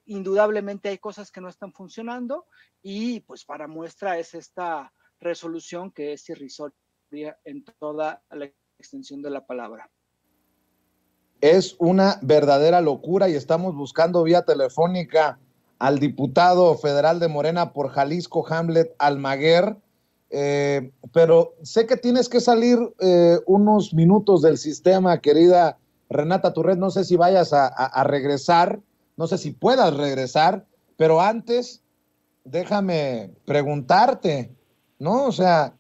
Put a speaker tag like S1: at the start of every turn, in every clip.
S1: indudablemente hay cosas que no están funcionando y pues para muestra es esta resolución que es irrisoria en toda la extensión de la palabra.
S2: Es una verdadera locura y estamos buscando vía telefónica al diputado federal de Morena por Jalisco, Hamlet Almaguer, pero sé que tienes que salir unos minutos del sistema, querida Renata Turret, no sé si vayas a regresar, no sé si puedas regresar, pero antes déjame preguntarte, ¿no? O sea,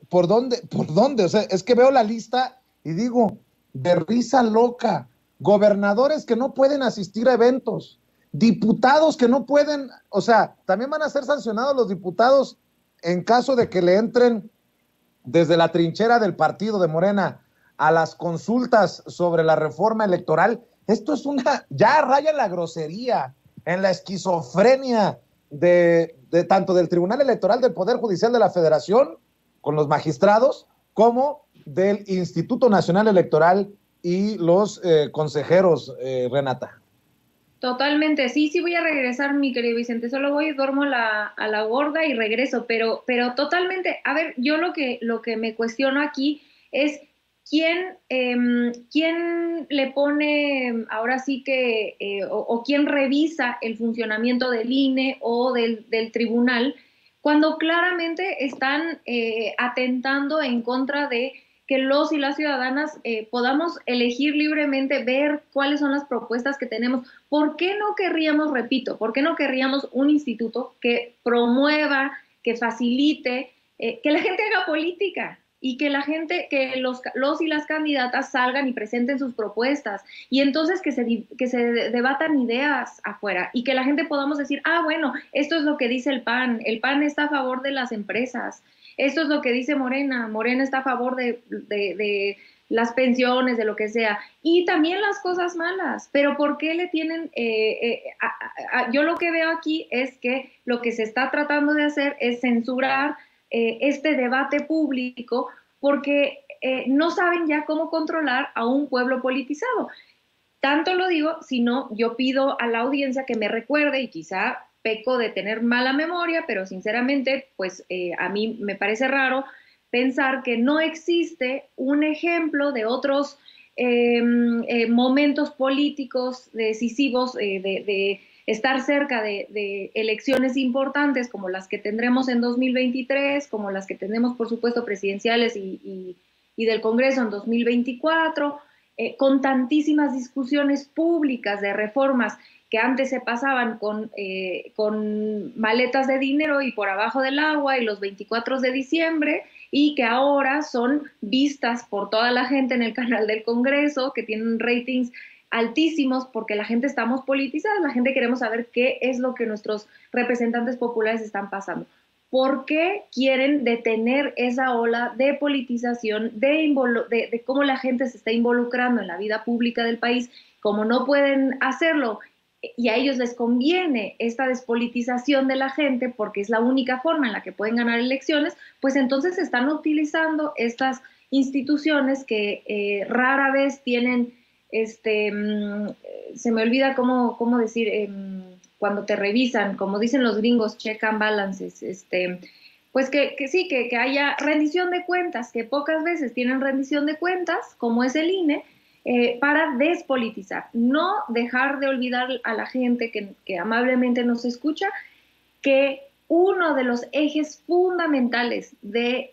S2: ¿por dónde? ¿Por dónde? O sea, es que veo la lista y digo, de risa loca, gobernadores que no pueden asistir a eventos, diputados que no pueden, o sea, también van a ser sancionados los diputados en caso de que le entren desde la trinchera del partido de Morena a las consultas sobre la reforma electoral. Esto es ya raya en la grosería, en la esquizofrenia de tanto del Tribunal Electoral del Poder Judicial de la Federación con los magistrados, como del Instituto Nacional Electoral y los consejeros, Renata.
S3: Totalmente, sí voy a regresar, mi querido Vicente, solo voy, duermo a la gorda y regreso, pero totalmente, a ver, yo lo que me cuestiono aquí es quién le pone, ahora sí que, o quién revisa el funcionamiento del INE o del tribunal, cuando claramente están atentando en contra de que los y las ciudadanas podamos elegir libremente, ver cuáles son las propuestas que tenemos. ¿Por qué no querríamos, repito, por qué no querríamos un instituto que promueva, que facilite, que la gente haga política y que la gente, que los y las candidatas salgan y presenten sus propuestas y entonces que se debatan ideas afuera y que la gente podamos decir, bueno, esto es lo que dice el PAN está a favor de las empresas, esto es lo que dice Morena está a favor de las pensiones, de lo que sea, y también las cosas malas, pero ¿por qué le tienen? Yo lo que veo aquí es que lo que se está tratando de hacer es censurar este debate público porque no saben ya cómo controlar a un pueblo politizado. Tanto lo digo, sino yo pido a la audiencia que me recuerde, y quizá peco de tener mala memoria, pero sinceramente, pues a mí me parece raro pensar que no existe un ejemplo de otros momentos políticos decisivos de estar cerca de elecciones importantes como las que tendremos en 2023, como las que tenemos, por supuesto, presidenciales y del Congreso en 2024, con tantísimas discusiones públicas de reformas que antes se pasaban con maletas de dinero y por abajo del agua y los 24 de diciembre, y que ahora son vistas por toda la gente en el canal del Congreso, que tienen ratings altísimos porque la gente estamos politizadas, la gente queremos saber qué es lo que nuestros representantes populares están pasando. ¿Por qué quieren detener esa ola de politización, de cómo la gente se está involucrando en la vida pública del país? Como no pueden hacerlo y a ellos les conviene esta despolitización de la gente porque es la única forma en la que pueden ganar elecciones, pues entonces están utilizando estas instituciones que rara vez tienen, se me olvida cómo decir, cuando te revisan, como dicen los gringos, check and balances, pues que sí, que haya rendición de cuentas, que pocas veces tienen rendición de cuentas, como es el INE, para despolitizar, no dejar de olvidar a la gente que amablemente nos escucha, que uno de los ejes fundamentales del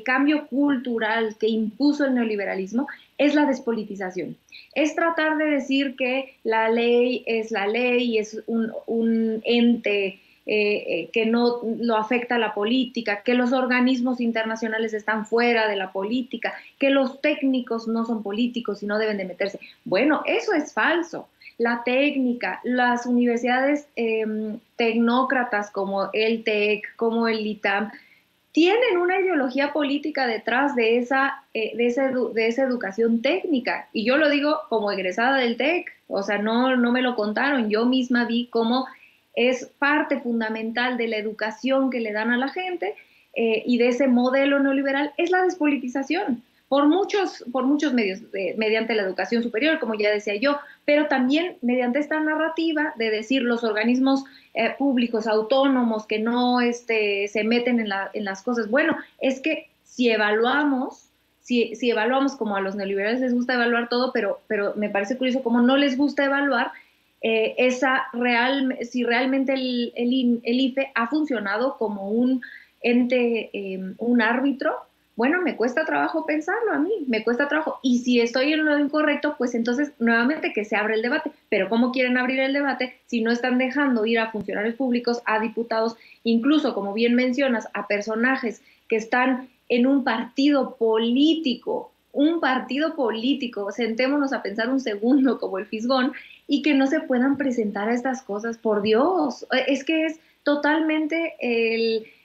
S3: cambio cultural que impuso el neoliberalismo es la despolitización. Es tratar de decir que la ley es la ley y es un ente que no lo afecta a la política, que los organismos internacionales están fuera de la política, que los técnicos no son políticos y no deben de meterse. Bueno, eso es falso. La técnica, las universidades tecnócratas como el TEC, como el ITAM, tienen una ideología política detrás de esa educación técnica. Y yo lo digo como egresada del TEC, o sea, no me lo contaron, yo misma vi cómo es parte fundamental de la educación que le dan a la gente y de ese modelo neoliberal es la despolitización. por muchos medios, mediante la educación superior, como ya decía yo, pero también mediante esta narrativa de decir los organismos públicos autónomos que no se meten en las cosas. Bueno, es que si evaluamos como a los neoliberales les gusta evaluar todo, pero me parece curioso como no les gusta evaluar si realmente el IFE ha funcionado como un ente, un árbitro. Bueno, me cuesta trabajo pensarlo a mí, me cuesta trabajo. Y si estoy en lo incorrecto, pues entonces nuevamente que se abre el debate. Pero ¿cómo quieren abrir el debate si no están dejando ir a funcionarios públicos, a diputados, incluso, como bien mencionas, a personajes que están en un partido político? Sentémonos a pensar un segundo como el Fisgón y que no se puedan presentar a estas cosas, por Dios. Es que es totalmente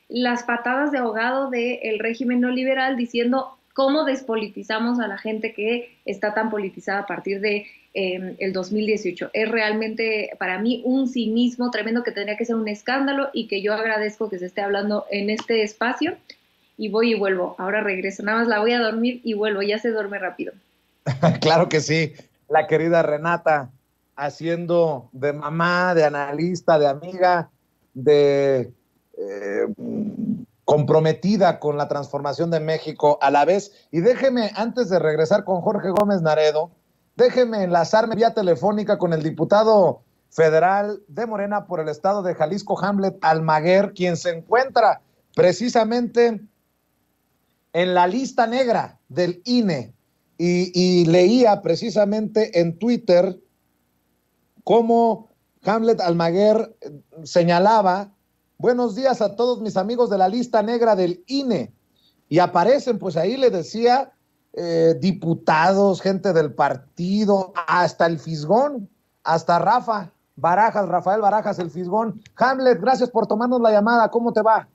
S3: las patadas de ahogado del régimen neoliberal diciendo cómo despolitizamos a la gente que está tan politizada a partir de el 2018. Es realmente para mí un cinismo tremendo que tendría que ser un escándalo y que yo agradezco que se esté hablando en este espacio. Y voy y vuelvo, ahora regreso, nada más la voy a dormir y vuelvo, ya se duerme rápido.
S2: Claro que sí, la querida Renata, haciendo de mamá, de analista, de amiga, de comprometida con la transformación de México a la vez. Y déjeme, antes de regresar con Jorge Gómez Naredo, déjeme enlazarme vía telefónica con el diputado federal de Morena por el estado de Jalisco, Hamlet Almaguer, quien se encuentra precisamente en la lista negra del INE. Y leía precisamente en Twitter cómo Hamlet Almaguer señalaba: buenos días a todos mis amigos de la lista negra del INE. Y aparecen, pues ahí le decía, diputados, gente del partido, hasta el Fisgón, hasta Rafael Barajas, el Fisgón. Hamlet, gracias por tomarnos la llamada. ¿Cómo te va?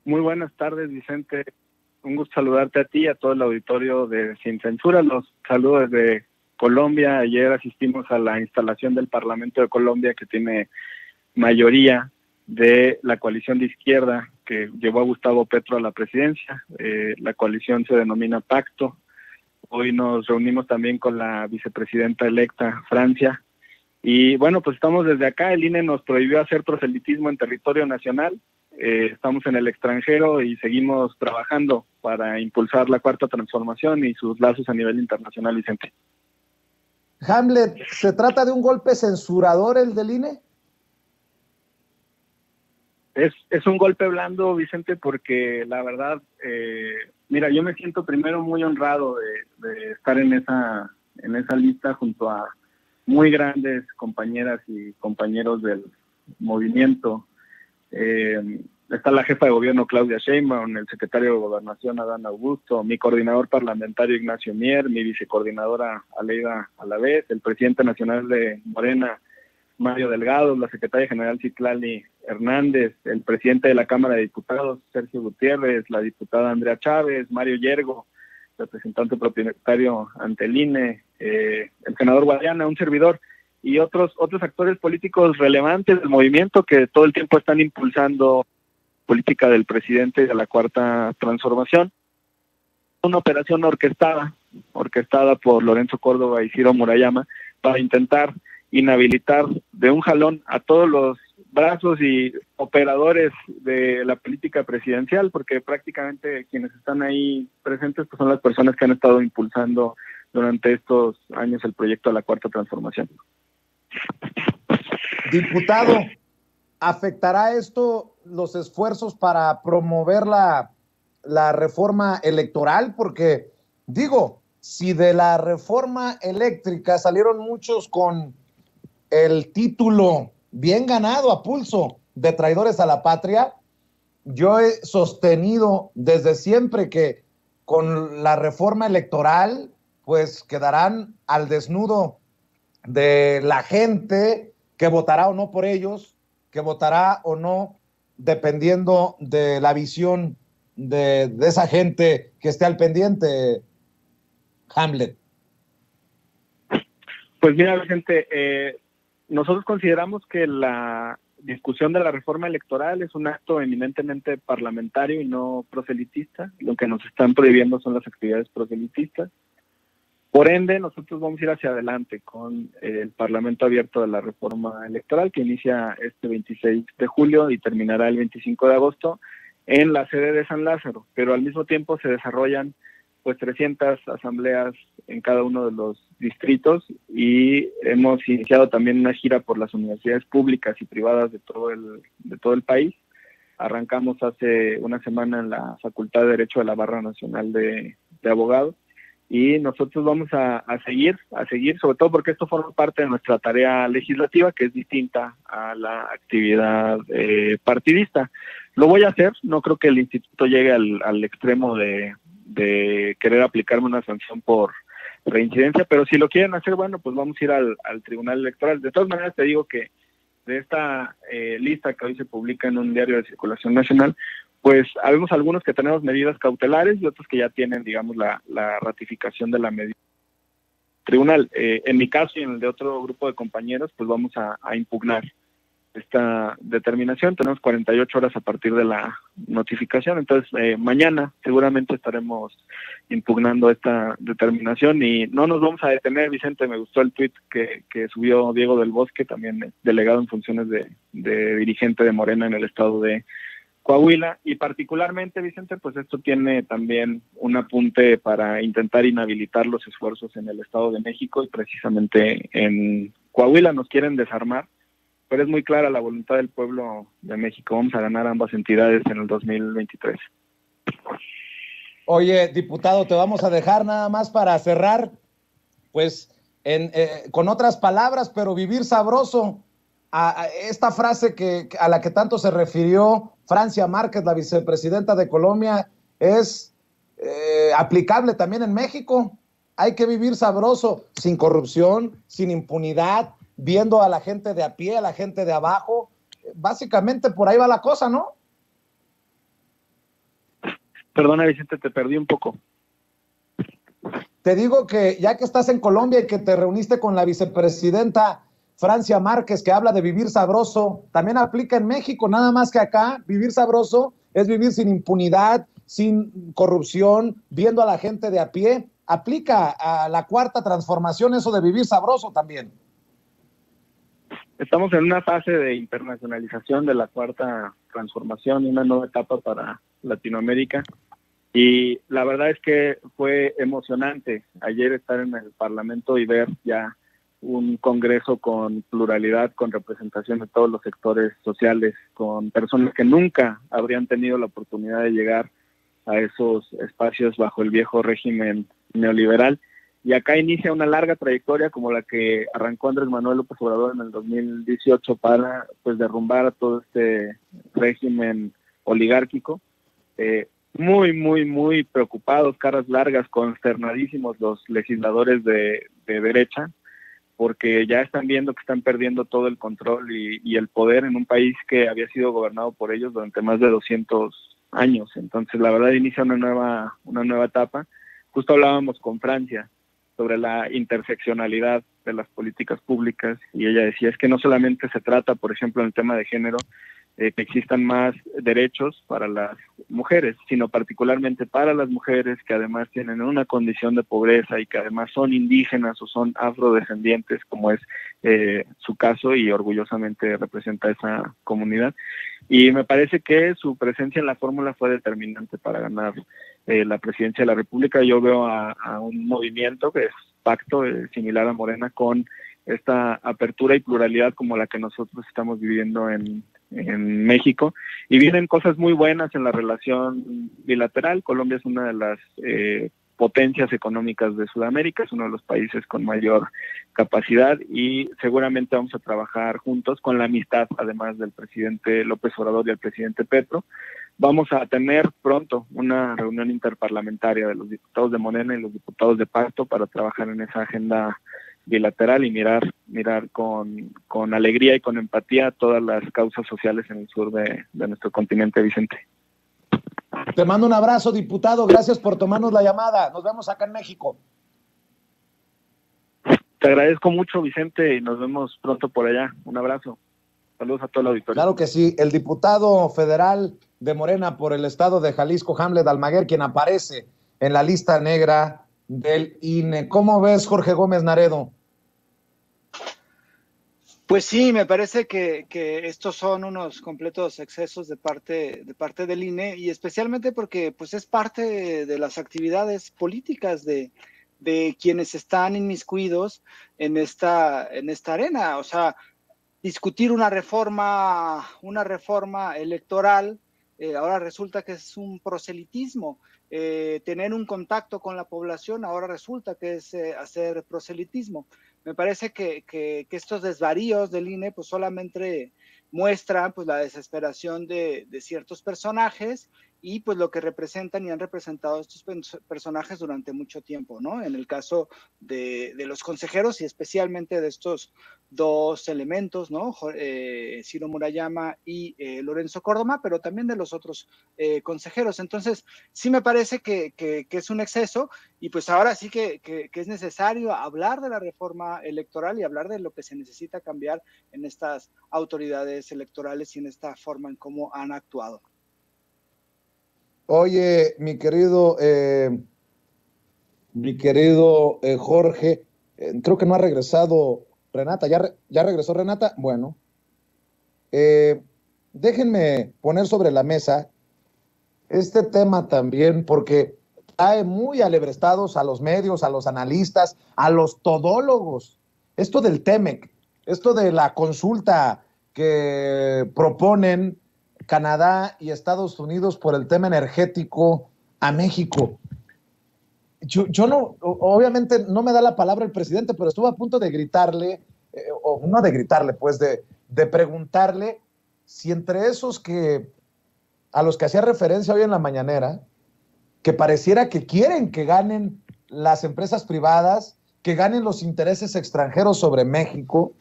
S4: Muy buenas tardes, Vicente. Un gusto saludarte a ti y a todo el auditorio de Sin Censura. Los saludo desde Colombia. Ayer asistimos a la instalación del Parlamento de Colombia, que tiene mayoría de la coalición de izquierda que llevó a Gustavo Petro a la presidencia. La coalición se denomina Pacto. Hoy nos reunimos también con la vicepresidenta electa, Francia. Y bueno, pues estamos desde acá. El INE nos prohibió hacer proselitismo en territorio nacional. Estamos en el extranjero y seguimos trabajando para impulsar la Cuarta Transformación y sus lazos a nivel internacional, Vicente.
S2: Hamlet, ¿se trata de un golpe censurador el del INE?
S4: Es un golpe blando, Vicente, porque la verdad, mira, yo me siento primero muy honrado de estar en esa lista junto a muy grandes compañeras y compañeros del movimiento. Está la jefa de gobierno Claudia Sheinbaum, el secretario de Gobernación Adán Augusto, mi coordinador parlamentario Ignacio Mier, mi vicecoordinadora Aleida Alavés, el presidente nacional de Morena Mario Delgado, la secretaria general Citlali Hernández, el presidente de la Cámara de Diputados Sergio Gutiérrez, la diputada Andrea Chávez, Mario Yergo, representante propietario ante el INE, el senador Guadiana, un servidor, y otros actores políticos relevantes del movimiento que todo el tiempo están impulsando política del presidente de la Cuarta Transformación. Una operación orquestada por Lorenzo Córdoba y Ciro Murayama para intentar inhabilitar de un jalón a todos los brazos y operadores de la política presidencial, porque prácticamente quienes están ahí presentes pues son las personas que han estado impulsando durante estos años el proyecto de la Cuarta Transformación.
S2: Diputado, ¿afectará esto los esfuerzos para promover la reforma electoral? Porque, digo, si de la reforma eléctrica salieron muchos con el título bien ganado a pulso de traidores a la patria, yo he sostenido desde siempre que con la reforma electoral pues quedarán al desnudo de la gente que votará o no por ellos, que votará o no dependiendo de la visión de esa gente que esté al pendiente, Hamlet.
S4: Pues mira, Vicente, nosotros consideramos que la discusión de la reforma electoral es un acto eminentemente parlamentario y no proselitista. Lo que nos están prohibiendo son las actividades proselitistas. Por ende, nosotros vamos a ir hacia adelante con el Parlamento abierto de la reforma electoral, que inicia este 26 de julio y terminará el 25 de agosto en la sede de San Lázaro, pero al mismo tiempo se desarrollan pues 300 asambleas en cada uno de los distritos y hemos iniciado también una gira por las universidades públicas y privadas de todo el país. Arrancamos hace una semana en la Facultad de Derecho de la Barra Nacional de Abogados y nosotros vamos a seguir, sobre todo porque esto forma parte de nuestra tarea legislativa, que es distinta a la actividad partidista. Lo voy a hacer, no creo que el instituto llegue al extremo de querer aplicarme una sanción por reincidencia, pero si lo quieren hacer, bueno, pues vamos a ir al Tribunal Electoral. De todas maneras, te digo que de esta lista que hoy se publica en un diario de circulación nacional, pues habemos algunos que tenemos medidas cautelares y otros que ya tienen, digamos, la ratificación de la medida tribunal. En mi caso y en el de otro grupo de compañeros, pues vamos a impugnar esta determinación. Tenemos 48 horas a partir de la notificación, entonces mañana seguramente estaremos impugnando esta determinación y no nos vamos a detener. Vicente, me gustó el tuit que subió Diego del Bosque, también delegado en funciones de dirigente de Morena en el estado de Coahuila, y particularmente, Vicente, pues esto tiene también un apunte para intentar inhabilitar los esfuerzos en el Estado de México y precisamente en Coahuila nos quieren desarmar, pero es muy clara la voluntad del pueblo de México. Vamos a ganar ambas entidades en el 2023.
S2: Oye, diputado, te vamos a dejar nada más para cerrar, pues con otras palabras, pero vivir sabroso. A esta frase a la que tanto se refirió Francia Márquez, la vicepresidenta de Colombia, es aplicable también en México. Hay que vivir sabroso, sin corrupción, sin impunidad, viendo a la gente de a pie, a la gente de abajo. Básicamente por ahí va la cosa, ¿no?
S4: Perdona, Vicente, te perdí un poco.
S2: Te digo que ya que estás en Colombia y que te reuniste con la vicepresidenta Francia Márquez, que habla de vivir sabroso, también aplica en México, nada más que acá, vivir sabroso es vivir sin impunidad, sin corrupción, viendo a la gente de a pie. Aplica a la cuarta transformación eso de vivir sabroso también.
S4: Estamos en una fase de internacionalización de la cuarta transformación, una nueva etapa para Latinoamérica, y la verdad es que fue emocionante ayer estar en el Parlamento y ver ya un congreso con pluralidad, con representación de todos los sectores sociales, con personas que nunca habrían tenido la oportunidad de llegar a esos espacios bajo el viejo régimen neoliberal. Y acá inicia una larga trayectoria como la que arrancó Andrés Manuel López Obrador en el 2018 para pues derrumbar todo este régimen oligárquico. Muy preocupados, caras largas, consternadísimos los legisladores de derecha, porque ya están viendo que están perdiendo todo el control y el poder en un país que había sido gobernado por ellos durante más de 200 años. Entonces, la verdad, inicia una nueva etapa. Justo hablábamos con Francia sobre la interseccionalidad de las políticas públicas y ella decía, es que no solamente se trata, por ejemplo, en el tema de género, que existan más derechos para las mujeres, sino particularmente para las mujeres que además tienen una condición de pobreza y que además son indígenas o son afrodescendientes, como es su caso, y orgullosamente representa esa comunidad. Y me parece que su presencia en la fórmula fue determinante para ganar la presidencia de la República. Yo veo a un movimiento que es pacto similar a Morena, con esta apertura y pluralidad como la que nosotros estamos viviendo en México, y vienen cosas muy buenas en la relación bilateral. Colombia es una de las potencias económicas de Sudamérica, es uno de los países con mayor capacidad y seguramente vamos a trabajar juntos con la amistad, además del presidente López Obrador y el presidente Petro. Vamos a tener pronto una reunión interparlamentaria de los diputados de Morena y los diputados de Pacto para trabajar en esa agenda bilateral y mirar con alegría y con empatía todas las causas sociales en el sur de nuestro continente, Vicente.
S2: Te mando un abrazo, diputado. Gracias por tomarnos la llamada. Nos vemos acá en México.
S4: Te agradezco mucho, Vicente, y nos vemos pronto por allá. Un abrazo. Saludos a todo el auditorio.
S2: Claro que sí. El diputado federal de Morena por el estado de Jalisco, Hamlet Almaguer, quien aparece en la lista negra del INE. ¿Cómo ves, Jorge Gómez Naredo?
S1: Pues sí, me parece que estos son unos completos excesos de parte del INE, y especialmente porque pues es parte de las actividades políticas de quienes están inmiscuidos en esta arena. O sea, discutir una reforma electoral, ahora resulta que es un proselitismo. Tener un contacto con la población, ahora resulta que es hacer proselitismo. Me parece que estos desvaríos del INE pues solamente muestran pues la desesperación de ciertos personajes y pues lo que representan y han representado estos personajes durante mucho tiempo, ¿no? En el caso de los consejeros y especialmente de estos dos elementos, ¿no? Ciro Murayama y Lorenzo Córdoba, pero también de los otros consejeros. Entonces, sí me parece que es un exceso, y pues ahora sí que es necesario hablar de la reforma electoral y hablar de lo que se necesita cambiar en estas autoridades electorales y en esta forma en cómo han actuado.
S2: Oye, mi querido Jorge, creo que no ha regresado Renata. ¿Ya regresó Renata? Bueno, déjenme poner sobre la mesa este tema también, porque trae muy alebrestados a los medios, a los analistas, a los todólogos. Esto del TEMEC, esto de la consulta que proponen Canadá y Estados Unidos por el tema energético a México. Yo no, obviamente no me da la palabra el presidente, pero estuve a punto de gritarle, o no de gritarle, pues de preguntarle si entre esos a los que hacía referencia hoy en la mañanera, que pareciera que quieren que ganen las empresas privadas, que ganen los intereses extranjeros sobre México,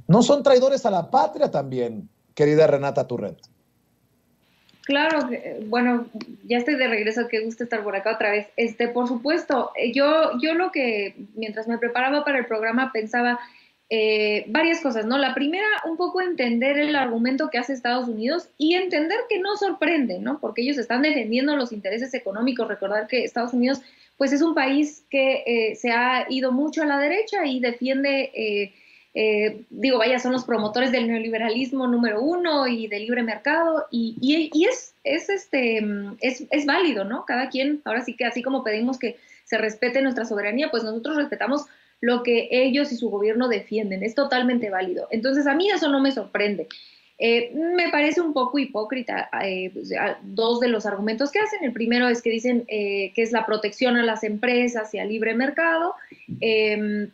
S2: ¿no son traidores a la patria también, querida Renata Turret?
S3: Claro, bueno, ya estoy de regreso, qué gusto estar por acá otra vez. Por supuesto, yo lo que, mientras me preparaba para el programa, pensaba varias cosas, ¿no? La primera, un poco entender el argumento que hace Estados Unidos y entender que no sorprende, ¿no? Porque ellos están defendiendo los intereses económicos. Recordar que Estados Unidos, pues es un país que se ha ido mucho a la derecha y defiende... vaya, son los promotores del neoliberalismo número uno y del libre mercado, y es válido, ¿no? Cada quien, ahora sí que así como pedimos que se respete nuestra soberanía, pues nosotros respetamos lo que ellos y su gobierno defienden, es totalmente válido. Entonces a mí eso no me sorprende. Me parece un poco hipócrita dos de los argumentos que hacen. El primero es que dicen que es la protección a las empresas y al libre mercado,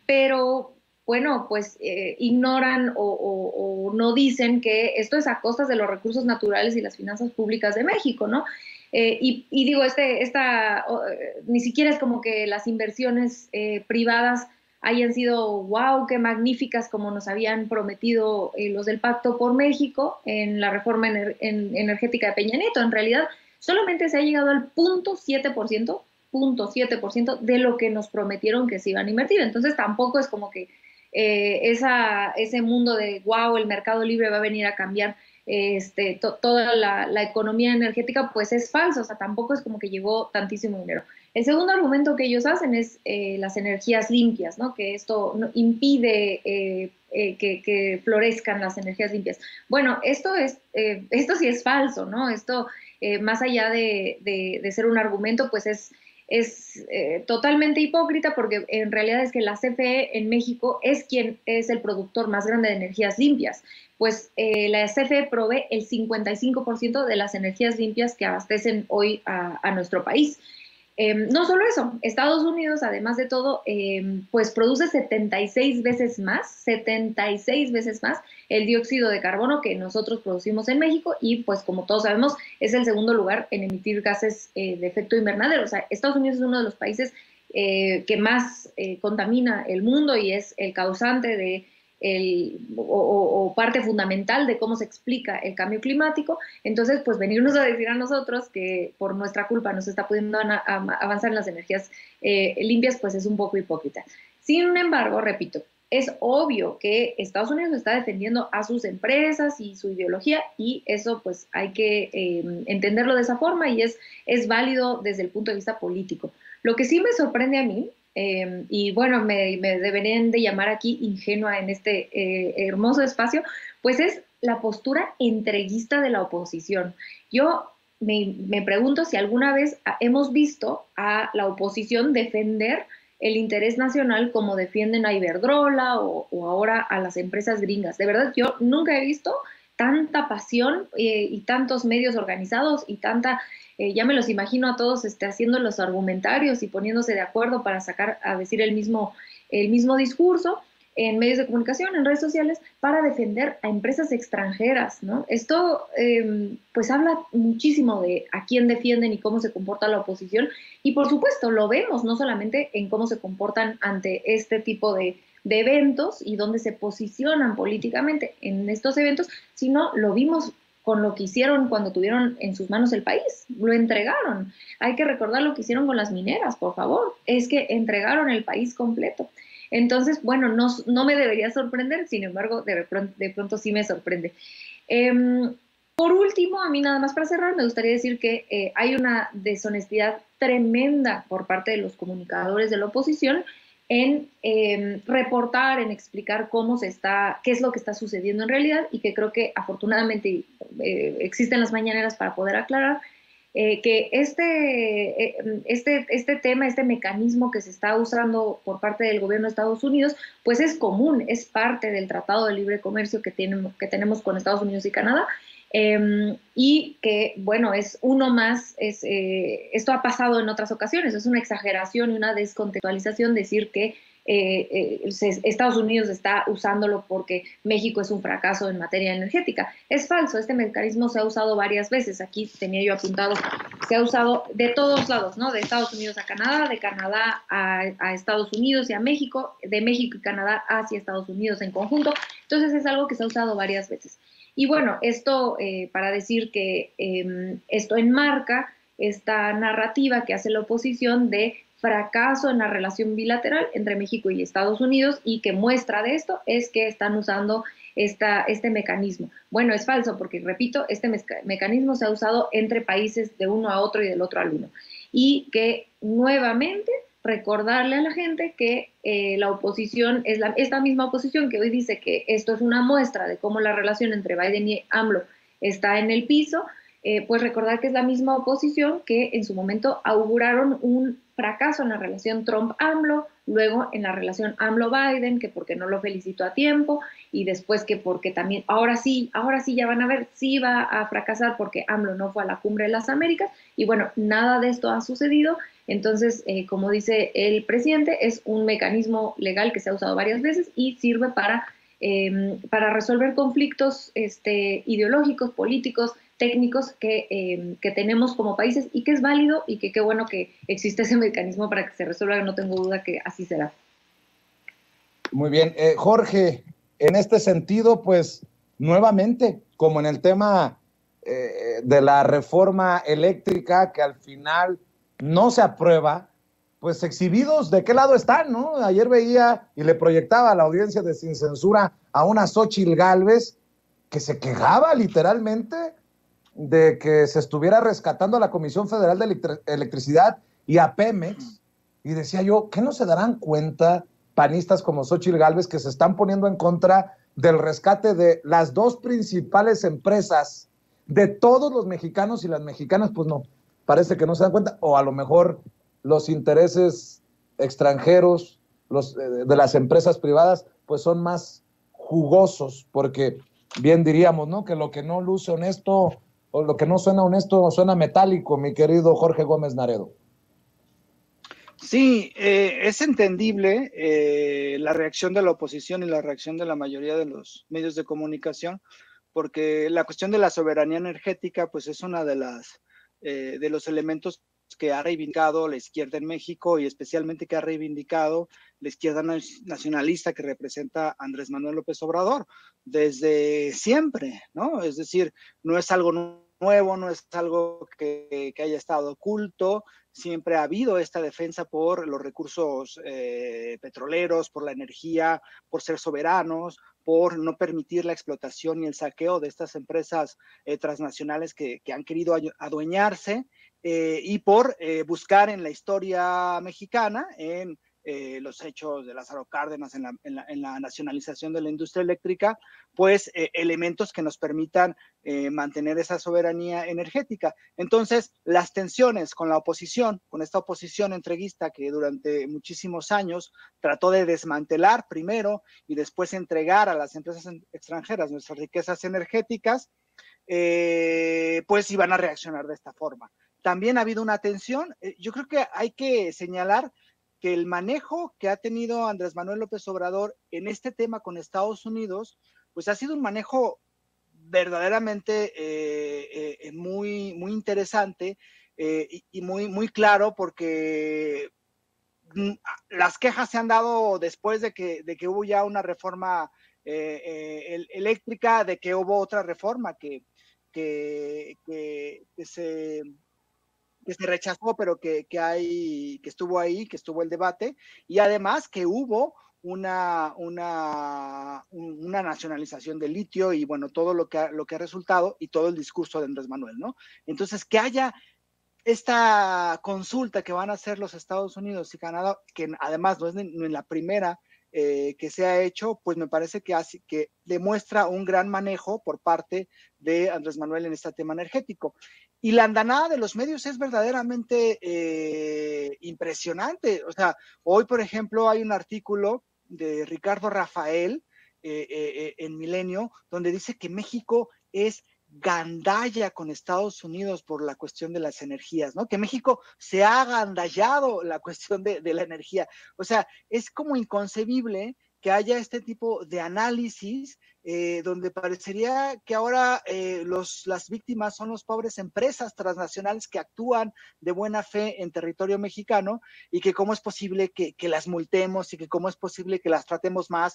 S3: pero bueno, pues ignoran o no dicen que esto es a costas de los recursos naturales y las finanzas públicas de México, ¿no? Y digo, ni siquiera es como que las inversiones privadas hayan sido, wow, qué magníficas como nos habían prometido los del Pacto por México en la reforma energética de Peña Nieto. En realidad, solamente se ha llegado al 0.7% de lo que nos prometieron que se iban a invertir. Entonces tampoco es como que ese mundo de wow, el mercado libre va a venir a cambiar toda la economía energética, pues es falso. O sea, tampoco es como que llegó tantísimo dinero. El segundo argumento que ellos hacen es las energías limpias, ¿no? Que esto impide que florezcan las energías limpias. Bueno, esto sí es falso, ¿no? Esto, más allá de ser un argumento, pues es totalmente hipócrita, porque en realidad es que la CFE en México es quien es el productor más grande de energías limpias. Pues la CFE provee el 55% de las energías limpias que abastecen hoy a nuestro país. No solo eso, Estados Unidos, además de todo, pues produce 76 veces más el dióxido de carbono que nosotros producimos en México, y pues como todos sabemos es el segundo lugar en emitir gases de efecto invernadero. O sea, Estados Unidos es uno de los países que más contamina el mundo y es el causante de o parte fundamental de cómo se explica el cambio climático. Entonces, pues venirnos a decir a nosotros que por nuestra culpa no se está pudiendo avanzar en las energías limpias, pues es un poco hipócrita. Sin embargo, repito, es obvio que Estados Unidos está defendiendo a sus empresas y su ideología, y eso pues hay que entenderlo de esa forma, y es válido desde el punto de vista político. Lo que sí me sorprende a mí, y bueno, me deberían de llamar aquí ingenua en este hermoso espacio, pues es la postura entreguista de la oposición. Yo me pregunto si alguna vez hemos visto a la oposición defender el interés nacional como defienden a Iberdrola o ahora a las empresas gringas. De verdad, yo nunca he visto tanta pasión y tantos medios organizados y tanta, ya me los imagino a todos haciendo los argumentarios y poniéndose de acuerdo para sacar a decir el mismo discurso en medios de comunicación, en redes sociales, para defender a empresas extranjeras, ¿no? Esto pues habla muchísimo de a quién defienden y cómo se comporta la oposición, y por supuesto lo vemos no solamente en cómo se comportan ante este tipo de eventos y dónde se posicionan políticamente en estos eventos, sino lo vimos con lo que hicieron cuando tuvieron en sus manos el país, lo entregaron. Hay que recordar lo que hicieron con las mineras, por favor, es que entregaron el país completo. Entonces, bueno, no me debería sorprender, sin embargo, de pronto sí me sorprende. Por último, a mí nada más para cerrar, me gustaría decir que hay una deshonestidad tremenda por parte de los comunicadores de la oposición en reportar, en explicar qué es lo que está sucediendo en realidad, y que creo que afortunadamente existen las mañaneras para poder aclarar que este tema, este mecanismo que se está usando por parte del gobierno de Estados Unidos, pues es común, es parte del Tratado de Libre Comercio que tenemos con Estados Unidos y Canadá, y que, bueno, es uno más, esto ha pasado en otras ocasiones, es una exageración y una descontextualización decir que Estados Unidos está usándolo porque México es un fracaso en materia energética. Es falso, este mecanismo se ha usado varias veces, aquí tenía yo apuntado, se ha usado de todos lados, ¿no? De Estados Unidos a Canadá, de Canadá a Estados Unidos y a México, de México y Canadá hacia Estados Unidos en conjunto, entonces es algo que se ha usado varias veces. Y bueno, esto para decir que esto enmarca esta narrativa que hace la oposición de fracaso en la relación bilateral entre México y Estados Unidos, y que muestra de esto es que están usando este mecanismo. Bueno, es falso porque, repito, este mecanismo se ha usado entre países de uno a otro y del otro al uno. Y que nuevamente recordarle a la gente que la oposición es esta misma oposición que hoy dice que esto es una muestra de cómo la relación entre Biden y AMLO está en el piso, pues recordar que es la misma oposición que en su momento auguraron un fracaso en la relación Trump-AMLO, luego en la relación AMLO-Biden, que porque no lo felicitó a tiempo, y después que porque también, ahora sí ya van a ver, sí va a fracasar porque AMLO no fue a la Cumbre de las Américas, y bueno, nada de esto ha sucedido. Entonces, como dice el presidente, es un mecanismo legal que se ha usado varias veces y sirve para resolver conflictos ideológicos, políticos, técnicos que tenemos como países, y que es válido, y que qué bueno que existe ese mecanismo para que se resuelva. No tengo duda que así será.
S2: Muy bien. Jorge, en este sentido, pues nuevamente, como en el tema de la reforma eléctrica, que al final no se aprueba, pues exhibidos, ¿de qué lado están, no? Ayer veía y le proyectaba a la audiencia de Sin Censura a una Xóchitl Gálvez que se quejaba literalmente de que se estuviera rescatando a la Comisión Federal de Electricidad y a Pemex, y decía yo, ¿qué no se darán cuenta panistas como Xóchitl Gálvez que se están poniendo en contra del rescate de las dos principales empresas de todos los mexicanos, y las mexicanas pues no, parece que no se dan cuenta, o a lo mejor los intereses extranjeros de las empresas privadas pues son más jugosos, porque bien diríamos, ¿no? Que lo que no luce honesto o lo que no suena honesto suena metálico, mi querido Jorge Gómez Naredo.
S1: Sí, es entendible la reacción de la oposición y la reacción de la mayoría de los medios de comunicación, porque la cuestión de la soberanía energética pues es una de los elementos que ha reivindicado la izquierda en México, y especialmente que ha reivindicado la izquierda nacionalista que representa Andrés Manuel López Obrador desde siempre, ¿no? Es decir, no es algo nuevo nuevo, no es algo que haya estado oculto. Siempre ha habido esta defensa por los recursos petroleros, por la energía, por ser soberanos, por no permitir la explotación y el saqueo de estas empresas transnacionales que han querido adueñarse, y por buscar en la historia mexicana, en los hechos de Lázaro Cárdenas, en la nacionalización de la industria eléctrica, pues elementos que nos permitan mantener esa soberanía energética. Entonces, las tensiones con la oposición, con esta oposición entreguista que durante muchísimos años trató de desmantelar primero y después entregar a las empresas extranjeras nuestras riquezas energéticas, pues iban a reaccionar de esta forma. También ha habido una tensión. Yo creo que hay que señalar que el manejo que ha tenido Andrés Manuel López Obrador en este tema con Estados Unidos, pues ha sido un manejo verdaderamente muy, muy interesante y muy claro, porque las quejas se han dado después de que hubo ya una reforma eléctrica, de que hubo otra reforma que se rechazó, pero que estuvo ahí, que estuvo el debate, y además que hubo una nacionalización del litio y bueno, todo lo que ha resultado y todo el discurso de Andrés Manuel, ¿no? Entonces, que haya esta consulta que van a hacer los Estados Unidos y Canadá, que además no es ni la primera que se ha hecho, pues me parece que demuestra un gran manejo por parte de Andrés Manuel en este tema energético. Y la andanada de los medios es verdaderamente impresionante. O sea, hoy, por ejemplo, hay un artículo de Ricardo Rafael en Milenio, donde dice que México es gandalla con Estados Unidos por la cuestión de las energías, ¿no? Que México se ha agandallado la cuestión de la energía. O sea, es como inconcebible que haya este tipo de análisis donde parecería que ahora las víctimas son las pobres empresas transnacionales que actúan de buena fe en territorio mexicano, y que cómo es posible que las multemos, y que cómo es posible que las tratemos mal,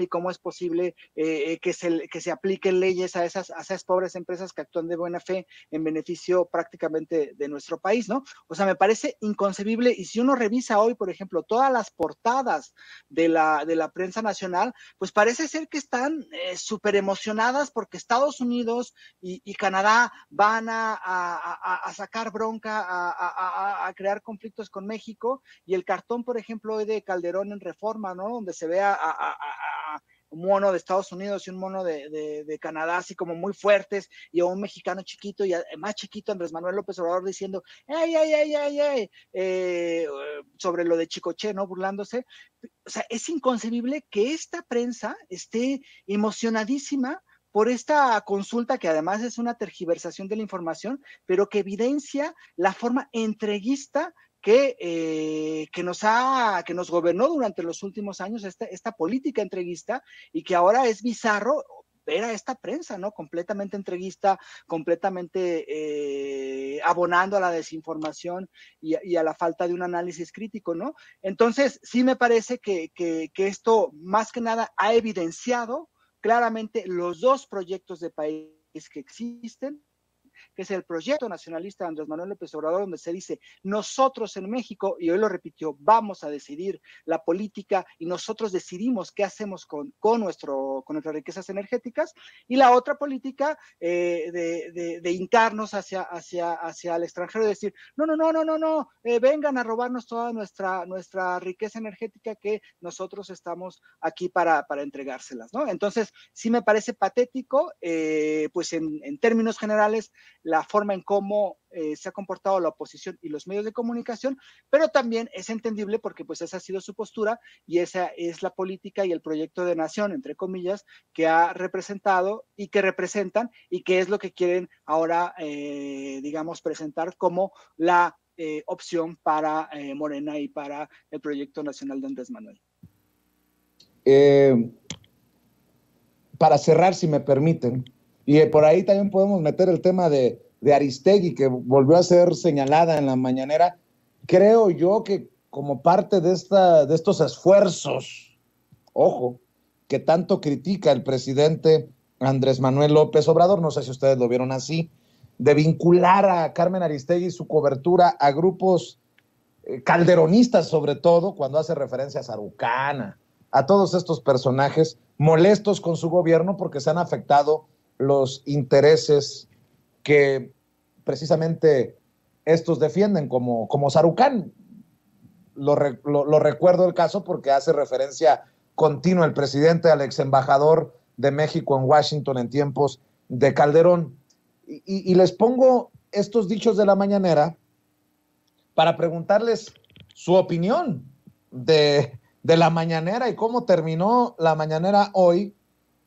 S1: y cómo es posible que se apliquen leyes a esas pobres empresas que actúan de buena fe en beneficio prácticamente de nuestro país, ¿no? O sea, me parece inconcebible. Y si uno revisa hoy, por ejemplo, todas las portadas de la prensa nacional, pues parece ser que están súper emocionadas porque Estados Unidos y Canadá van a sacar bronca, a crear conflictos con México, y el cartón, por ejemplo, de Calderón en Reforma, ¿no? Donde se ve a un mono de Estados Unidos y un mono de Canadá, así como muy fuertes, y a un mexicano chiquito, y más chiquito, Andrés Manuel López Obrador, diciendo ¡ay! Sobre lo de Chicoche, ¿no? Burlándose. O sea, es inconcebible que esta prensa esté emocionadísima por esta consulta, que además es una tergiversación de la información, pero que evidencia la forma entreguista que nos gobernó durante los últimos años, esta política entreguista, y que ahora es bizarro ver a esta prensa, ¿no? Completamente entreguista, completamente abonando a la desinformación y a la falta de un análisis crítico, ¿no? Entonces, sí me parece que esto más que nada ha evidenciado claramente los dos proyectos de país que existen, que es el proyecto nacionalista de Andrés Manuel López Obrador, donde se dice: nosotros en México, y hoy lo repitió, vamos a decidir la política y nosotros decidimos qué hacemos con nuestras riquezas energéticas, y la otra política de hincarnos hacia el extranjero y decir: no, vengan a robarnos toda nuestra riqueza energética, que nosotros estamos aquí para entregárselas, ¿no? Entonces, sí me parece patético, pues en términos generales, la forma en cómo se ha comportado la oposición y los medios de comunicación, pero también es entendible porque pues esa ha sido su postura, y esa es la política y el proyecto de nación, entre comillas, que ha representado y que representan, y que es lo que quieren ahora, digamos, presentar como la opción para Morena y para el proyecto nacional de Andrés Manuel.
S2: Para cerrar, si me permiten, y por ahí también podemos meter el tema de Aristegui, que volvió a ser señalada en la mañanera. Creo yo que como parte de estos esfuerzos, ojo, que tanto critica el presidente Andrés Manuel López Obrador, no sé si ustedes lo vieron así, de vincular a Carmen Aristegui y su cobertura a grupos calderonistas, sobre todo cuando hace referencia a Sarucana, a todos estos personajes molestos con su gobierno porque se han afectado los intereses que precisamente estos defienden, como Sarucán. Lo recuerdo el caso porque hace referencia continua el presidente al ex embajador de México en Washington en tiempos de Calderón. Y les pongo estos dichos de la mañanera para preguntarles su opinión de la mañanera y cómo terminó la mañanera hoy,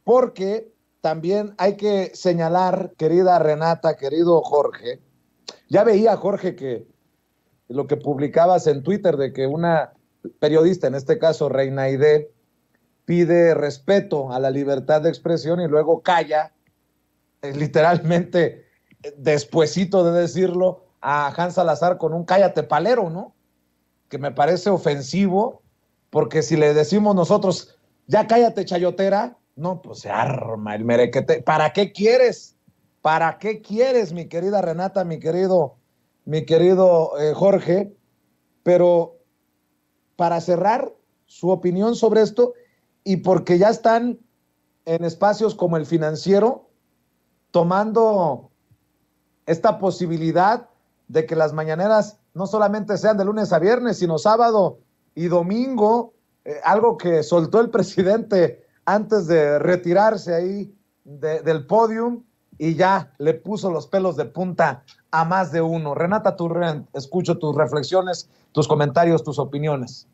S2: porque también hay que señalar, querida Renata, querido Jorge, ya veía, Jorge, que lo que publicabas en Twitter de que una periodista, en este caso Reina Aide, pide respeto a la libertad de expresión y luego calla, literalmente despuesito de decirlo, a Hans Salazar con un cállate palero, ¿no? Que me parece ofensivo, porque si le decimos nosotros, ya cállate chayotera, no, pues se arma el merequete. ¿Para qué quieres? ¿Para qué quieres, mi querida Renata, mi querido Jorge? Pero para cerrar su opinión sobre esto, y porque ya están en espacios como El Financiero tomando esta posibilidad de que las mañaneras no solamente sean de lunes a viernes, sino sábado y domingo, algo que soltó el presidente antes de retirarse ahí del podium, y ya le puso los pelos de punta a más de uno. Renata Turrent, escucho tus reflexiones, tus comentarios, tus opiniones.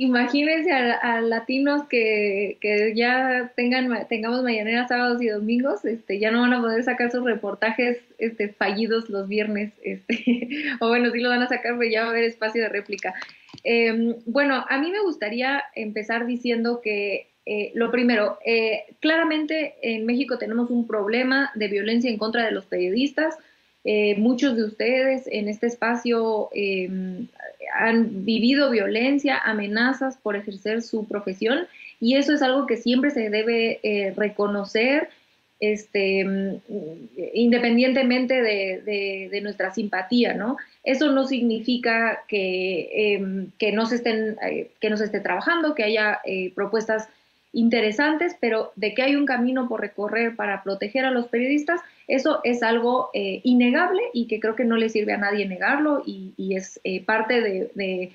S3: Imagínense a latinos que ya tengamos mañaneras, sábados y domingos, ya no van a poder sacar sus reportajes fallidos los viernes, o bueno, sí lo van a sacar, pero ya va a haber espacio de réplica. Bueno, a mí me gustaría empezar diciendo que lo primero, claramente en México tenemos un problema de violencia en contra de los periodistas. Muchos de ustedes en este espacio han vivido violencia, amenazas por ejercer su profesión, y eso es algo que siempre se debe reconocer, independientemente de nuestra simpatía, ¿no? Eso no significa que no se esté trabajando, que haya propuestas interesantes, pero de que hay un camino por recorrer para proteger a los periodistas, eso es algo innegable, y que creo que no le sirve a nadie negarlo, y es parte de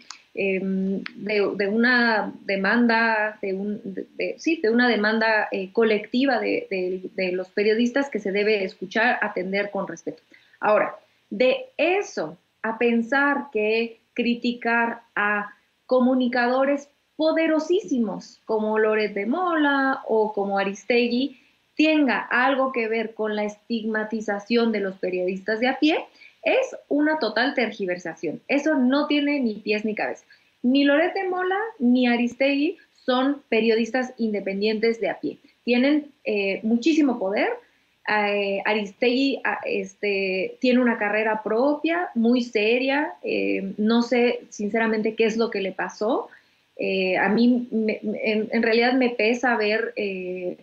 S3: una demanda, de una demanda colectiva de los periodistas que se debe escuchar, atender con respeto. Ahora, de eso a pensar que criticar a comunicadores poderosísimos como Loret de Mola o como Aristegui tenga algo que ver con la estigmatización de los periodistas de a pie, es una total tergiversación. Eso no tiene ni pies ni cabeza. Ni Loret de Mola ni Aristegui son periodistas independientes de a pie. Tienen muchísimo poder. Aristegui tiene una carrera propia, muy seria. No sé sinceramente qué es lo que le pasó. A mí en realidad me pesa ver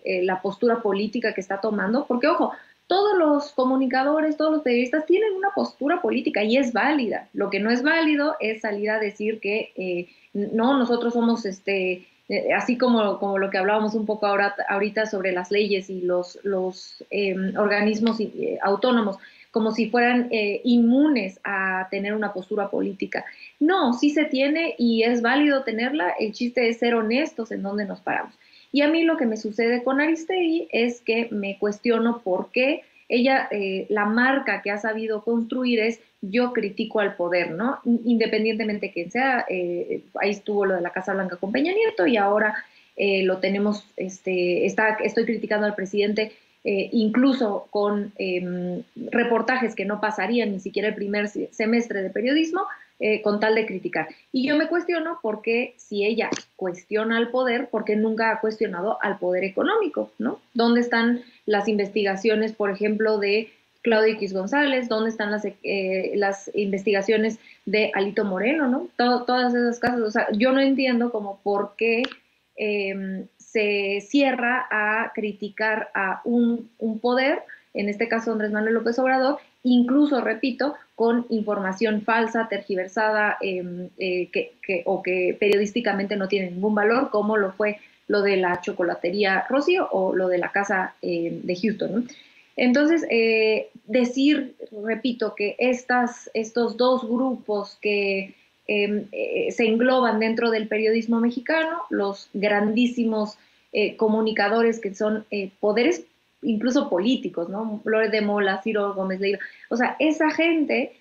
S3: la postura política que está tomando, porque ojo, todos los comunicadores, todos los periodistas tienen una postura política y es válida. Lo que no es válido es salir a decir que no, nosotros somos así como lo que hablábamos un poco ahorita sobre las leyes y los organismos autónomos, como si fueran inmunes a tener una postura política. No, sí se tiene y es válido tenerla. El chiste es ser honestos en dónde nos paramos. Y a mí lo que me sucede con Aristegui es que me cuestiono por qué ella, la marca que ha sabido construir es yo critico al poder, ¿no? Independientemente de quién sea. Ahí estuvo lo de la Casa Blanca con Peña Nieto, y ahora lo tenemos, estoy criticando al presidente incluso con reportajes que no pasarían ni siquiera el primer semestre de periodismo, con tal de criticar. Y yo me cuestiono por qué, si ella cuestiona al poder, por qué nunca ha cuestionado al poder económico, ¿no? ¿Dónde están las investigaciones, por ejemplo, de Claudio X González? ¿Dónde están las investigaciones de Alito Moreno, ¿no? Todas esas casos. O sea, yo no entiendo como por qué se cierra a criticar a un poder, en este caso Andrés Manuel López Obrador, incluso, repito, con información falsa, tergiversada, o que periodísticamente no tiene ningún valor, como lo fue lo de la chocolatería Rocío o lo de la casa de Houston, ¿no? Entonces, decir, repito, que estos dos grupos que se engloban dentro del periodismo mexicano, los grandísimos comunicadores que son poderes incluso políticos, ¿no? Flores de Mola, Ciro Gómez Leiva, o sea, esa gente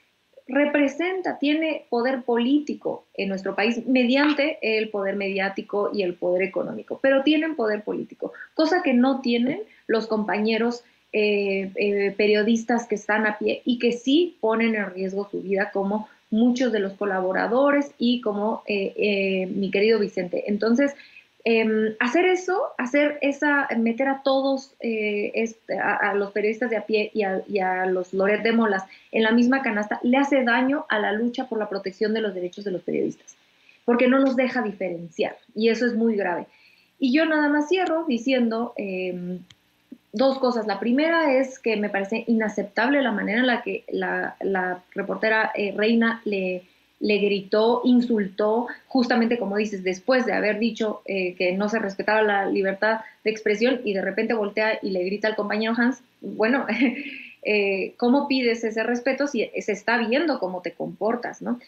S3: tiene poder político en nuestro país mediante el poder mediático y el poder económico, pero tienen poder político, cosa que no tienen los compañeros periodistas que están a pie y que sí ponen en riesgo su vida, como muchos de los colaboradores y como mi querido Vicente. Entonces, meter a todos, a los periodistas de a pie y a los Loret de Molas en la misma canasta, le hace daño a la lucha por la protección de los derechos de los periodistas, porque no los deja diferenciar, y eso es muy grave. Y yo nada más cierro diciendo dos cosas. La primera es que me parece inaceptable la manera en la que la reportera Reina le gritó, insultó, justamente como dices, después de haber dicho que no se respetaba la libertad de expresión, y de repente voltea y le grita al compañero Hans. Bueno, ¿cómo pides ese respeto si se está viendo cómo te comportas, ¿no?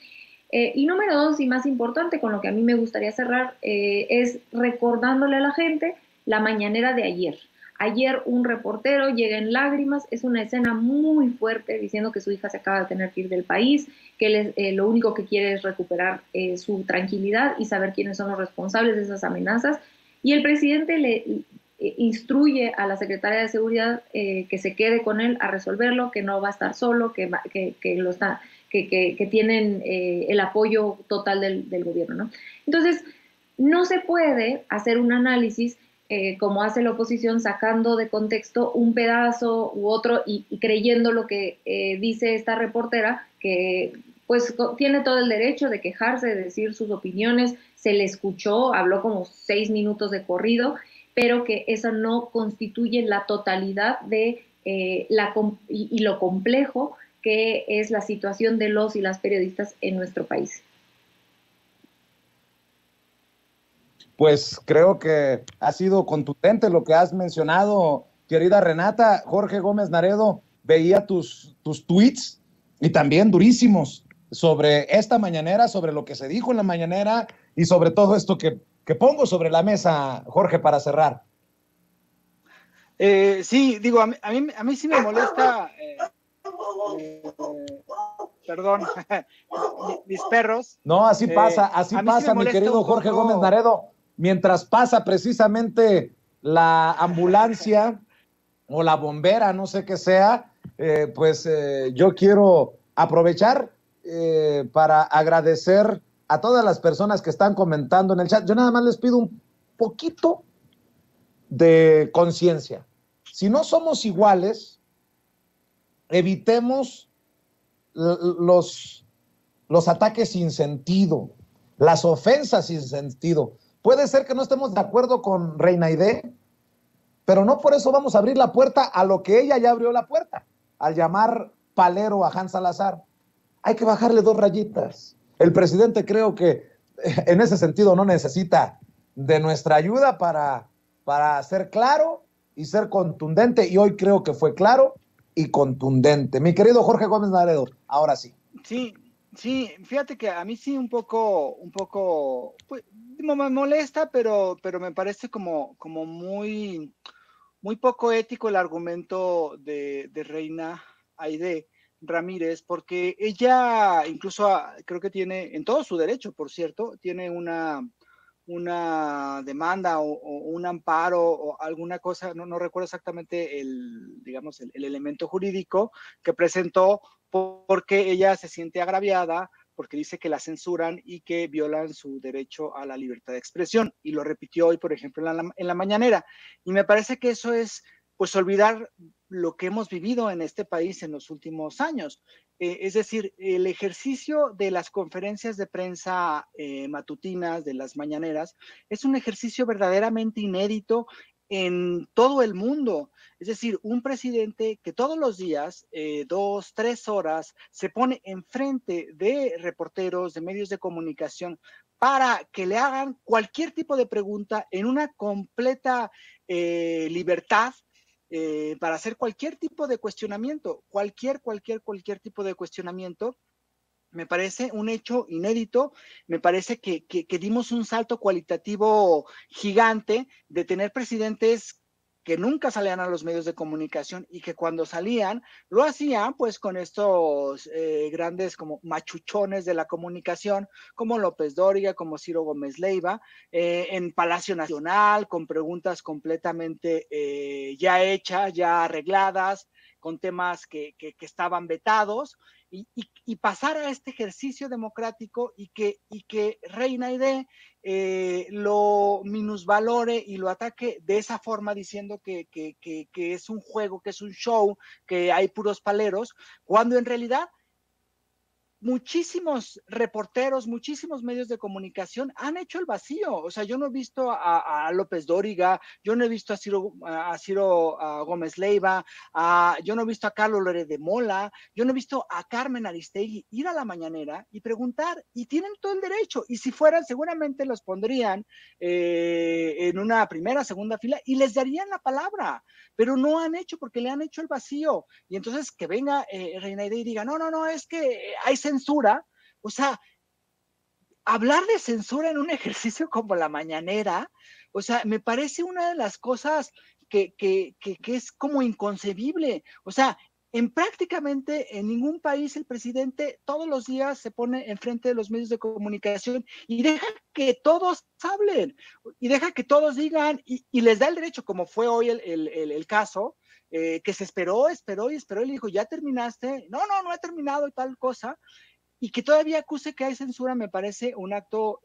S3: Y número dos, y más importante, con lo que a mí me gustaría cerrar, es recordándole a la gente la mañanera de ayer. Ayer un reportero llega en lágrimas, es una escena muy fuerte, diciendo que su hija se acaba de tener que ir del país, que él lo único que quiere es recuperar su tranquilidad y saber quiénes son los responsables de esas amenazas. Y el presidente le instruye a la secretaria de Seguridad que se quede con él a resolverlo, que no va a estar solo, que tienen el apoyo total del gobierno, ¿no? Entonces, no se puede hacer un análisis como hace la oposición, sacando de contexto un pedazo u otro y creyendo lo que dice esta reportera, que pues tiene todo el derecho de quejarse, de decir sus opiniones, se le escuchó, habló como 6 minutos de corrido, pero que eso no constituye la totalidad de lo complejo que es la situación de los y las periodistas en nuestro país.
S2: Pues creo que ha sido contundente lo que has mencionado, querida Renata. Jorge Gómez Naredo, veía tus tweets y también durísimos sobre esta mañanera, sobre lo que se dijo en la mañanera y sobre todo esto que pongo sobre la mesa, Jorge, para cerrar.
S1: Sí, digo, a mí sí me molesta, perdón, mis perros.
S2: No, así pasa,
S1: sí
S2: mi querido Jorge Gómez Naredo. Mientras pasa precisamente la ambulancia o la bombera, no sé qué sea, yo quiero aprovechar para agradecer a todas las personas que están comentando en el chat. Yo nada más les pido un poquito de conciencia. Si no somos iguales, evitemos los ataques sin sentido, las ofensas sin sentido. Puede ser que no estemos de acuerdo con Reina Aide, pero no por eso vamos a abrir la puerta a lo que ella ya abrió la puerta, al llamar palero a Hans Salazar. Hay que bajarle 2 rayitas. El presidente creo que en ese sentido no necesita de nuestra ayuda para ser claro y ser contundente, y hoy creo que fue claro y contundente. Mi querido Jorge Gómez Naredo, ahora sí.
S1: Sí, fíjate que a mí sí un poco, pues, me molesta, pero me parece como muy poco ético el argumento de Reina Aide Ramírez, porque ella incluso creo que tiene, en todo su derecho, por cierto, tiene una demanda o un amparo o alguna cosa, no recuerdo exactamente el elemento jurídico que presentó, porque ella se siente agraviada, porque dice que la censuran y que violan su derecho a la libertad de expresión, y lo repitió hoy, por ejemplo, en la mañanera, y me parece que eso es pues olvidar lo que hemos vivido en este país en los últimos años. Es decir, el ejercicio de las conferencias de prensa matutinas, de las mañaneras, es un ejercicio verdaderamente inédito en todo el mundo. Es decir, un presidente que todos los días, 2, 3 horas, se pone enfrente de reporteros, de medios de comunicación, para que le hagan cualquier tipo de pregunta en una completa libertad, para hacer cualquier tipo de cuestionamiento, cualquier tipo de cuestionamiento. Me parece un hecho inédito, me parece que dimos un salto cualitativo gigante de tener presidentes que nunca salían a los medios de comunicación y que cuando salían lo hacían pues con estos grandes como machuchones de la comunicación, como López Dóriga, como Ciro Gómez Leiva, en Palacio Nacional, con preguntas completamente ya hechas, ya arregladas, con temas que estaban vetados, y pasar a este ejercicio democrático y que Reina Aide lo minusvalore y lo ataque de esa forma, diciendo que es un juego, que es un show, que hay puros paleros, cuando en realidad muchísimos reporteros, muchísimos medios de comunicación han hecho el vacío. O sea, yo no he visto a López Dóriga, yo no he visto a Ciro Gómez Leiva, yo no he visto a Carlos Loret de Mola, yo no he visto a Carmen Aristegui ir a la mañanera y preguntar, y tienen todo el derecho, y si fueran seguramente los pondrían en una primera, segunda fila y les darían la palabra, pero no han hecho porque le han hecho el vacío. Y entonces que venga Reina Aide y diga, no, es que hay censura. O sea, hablar de censura en un ejercicio como la mañanera, o sea, me parece una de las cosas que es como inconcebible. O sea, prácticamente en ningún país el presidente todos los días se pone enfrente de los medios de comunicación y deja que todos hablen, y deja que todos digan, y les da el derecho, como fue hoy el caso, que se esperó, y le dijo, ¿ya terminaste? No he terminado y tal cosa. Y que todavía acuse que hay censura me parece un acto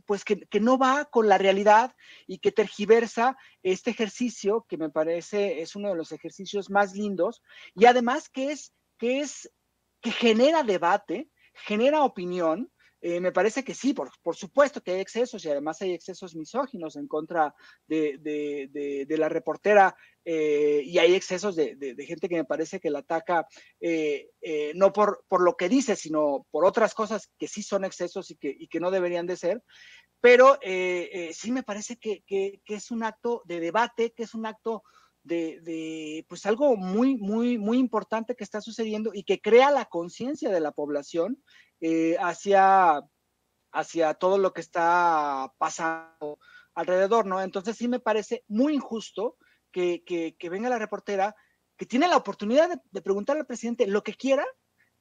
S1: pues que no va con la realidad y que tergiversa este ejercicio, que me parece es uno de los ejercicios más lindos, y además que genera debate, genera opinión. Me parece que sí, por supuesto que hay excesos, y además hay excesos misóginos en contra de la reportera, y hay excesos de gente que me parece que la ataca no por lo que dice, sino por otras cosas que sí son excesos y que no deberían de ser. Pero sí me parece que es un acto de debate, que es un acto de pues algo muy importante que está sucediendo y que crea la conciencia de la población hacia todo lo que está pasando alrededor, ¿no? Entonces sí me parece muy injusto que venga la reportera, que tiene la oportunidad de preguntarle al presidente lo que quiera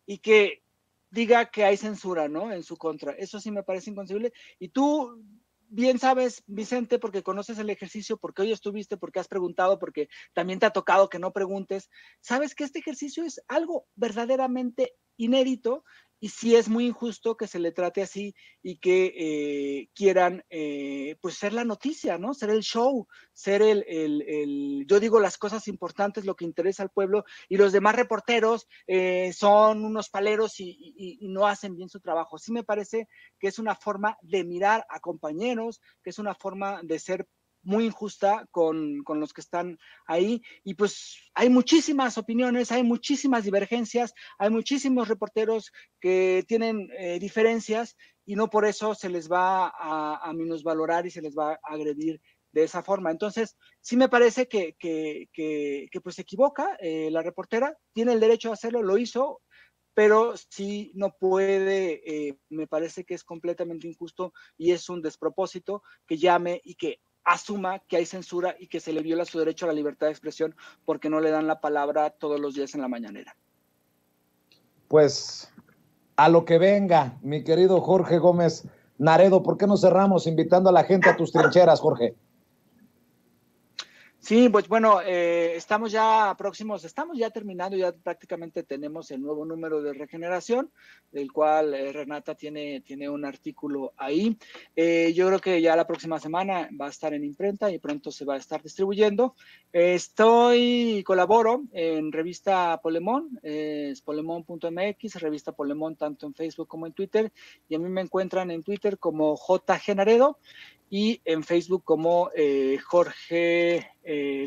S1: y que diga que hay censura, ¿no?, en su contra. Eso sí me parece inconcebible. Y tú bien sabes, Vicente, porque conoces el ejercicio, porque hoy estuviste, porque has preguntado, porque también te ha tocado que no preguntes, sabes que este ejercicio es algo verdaderamente inédito, y sí es muy injusto que se le trate así y que quieran pues ser la noticia, ¿no? Ser el show, ser yo digo las cosas importantes, lo que interesa al pueblo, y los demás reporteros son unos paleros y no hacen bien su trabajo. Sí me parece que es una forma de mirar a compañeros, que es una forma de ser muy injusta con los que están ahí, y pues hay muchísimas opiniones, hay muchísimas divergencias, hay muchísimos reporteros que tienen diferencias, y no por eso se les va a minusvalorar y se les va a agredir de esa forma. Entonces, sí me parece que pues se equivoca la reportera, tiene el derecho a hacerlo, lo hizo, pero sí no puede, me parece que es completamente injusto y es un despropósito que llame y que asuma que hay censura y que se le viola su derecho a la libertad de expresión porque no le dan la palabra todos los días en la mañanera.
S2: Pues a lo que venga, mi querido Jorge Gómez Naredo. ¿Por qué no cerramos invitando a la gente a tus trincheras, Jorge?
S1: Sí, pues bueno, estamos ya próximos, estamos ya terminando, ya prácticamente tenemos el nuevo número de Regeneración, del cual Renata tiene un artículo ahí. Yo creo que ya la próxima semana va a estar en imprenta y pronto se va a estar distribuyendo. Colaboro en revista Polemón, es polemón.mx, revista Polemón tanto en Facebook como en Twitter, y a mí me encuentran en Twitter como JG Naredo y en Facebook como Jorge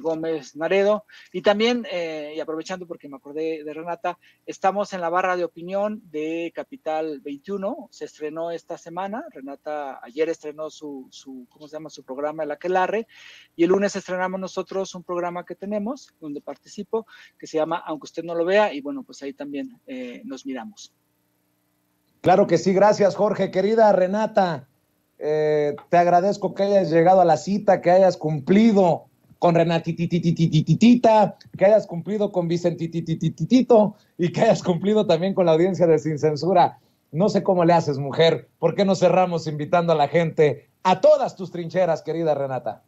S1: Gómez Naredo. Y también, y aprovechando porque me acordé de Renata, estamos en la barra de opinión de Capital 21, se estrenó esta semana, Renata ayer estrenó su ¿cómo se llama? Su programa El Aquelarre, y el lunes estrenamos nosotros un programa que tenemos, donde participo, que se llama Aunque usted no lo vea, y bueno, pues ahí también nos miramos.
S2: Claro que sí, gracias Jorge. Querida Renata, te agradezco que hayas llegado a la cita, que hayas cumplido con Renatititititita, que hayas cumplido con Vicentititititito y que hayas cumplido también con la audiencia de Sin Censura. No sé cómo le haces, mujer. ¿Por qué no cerramos invitando a la gente a todas tus trincheras, querida Renata?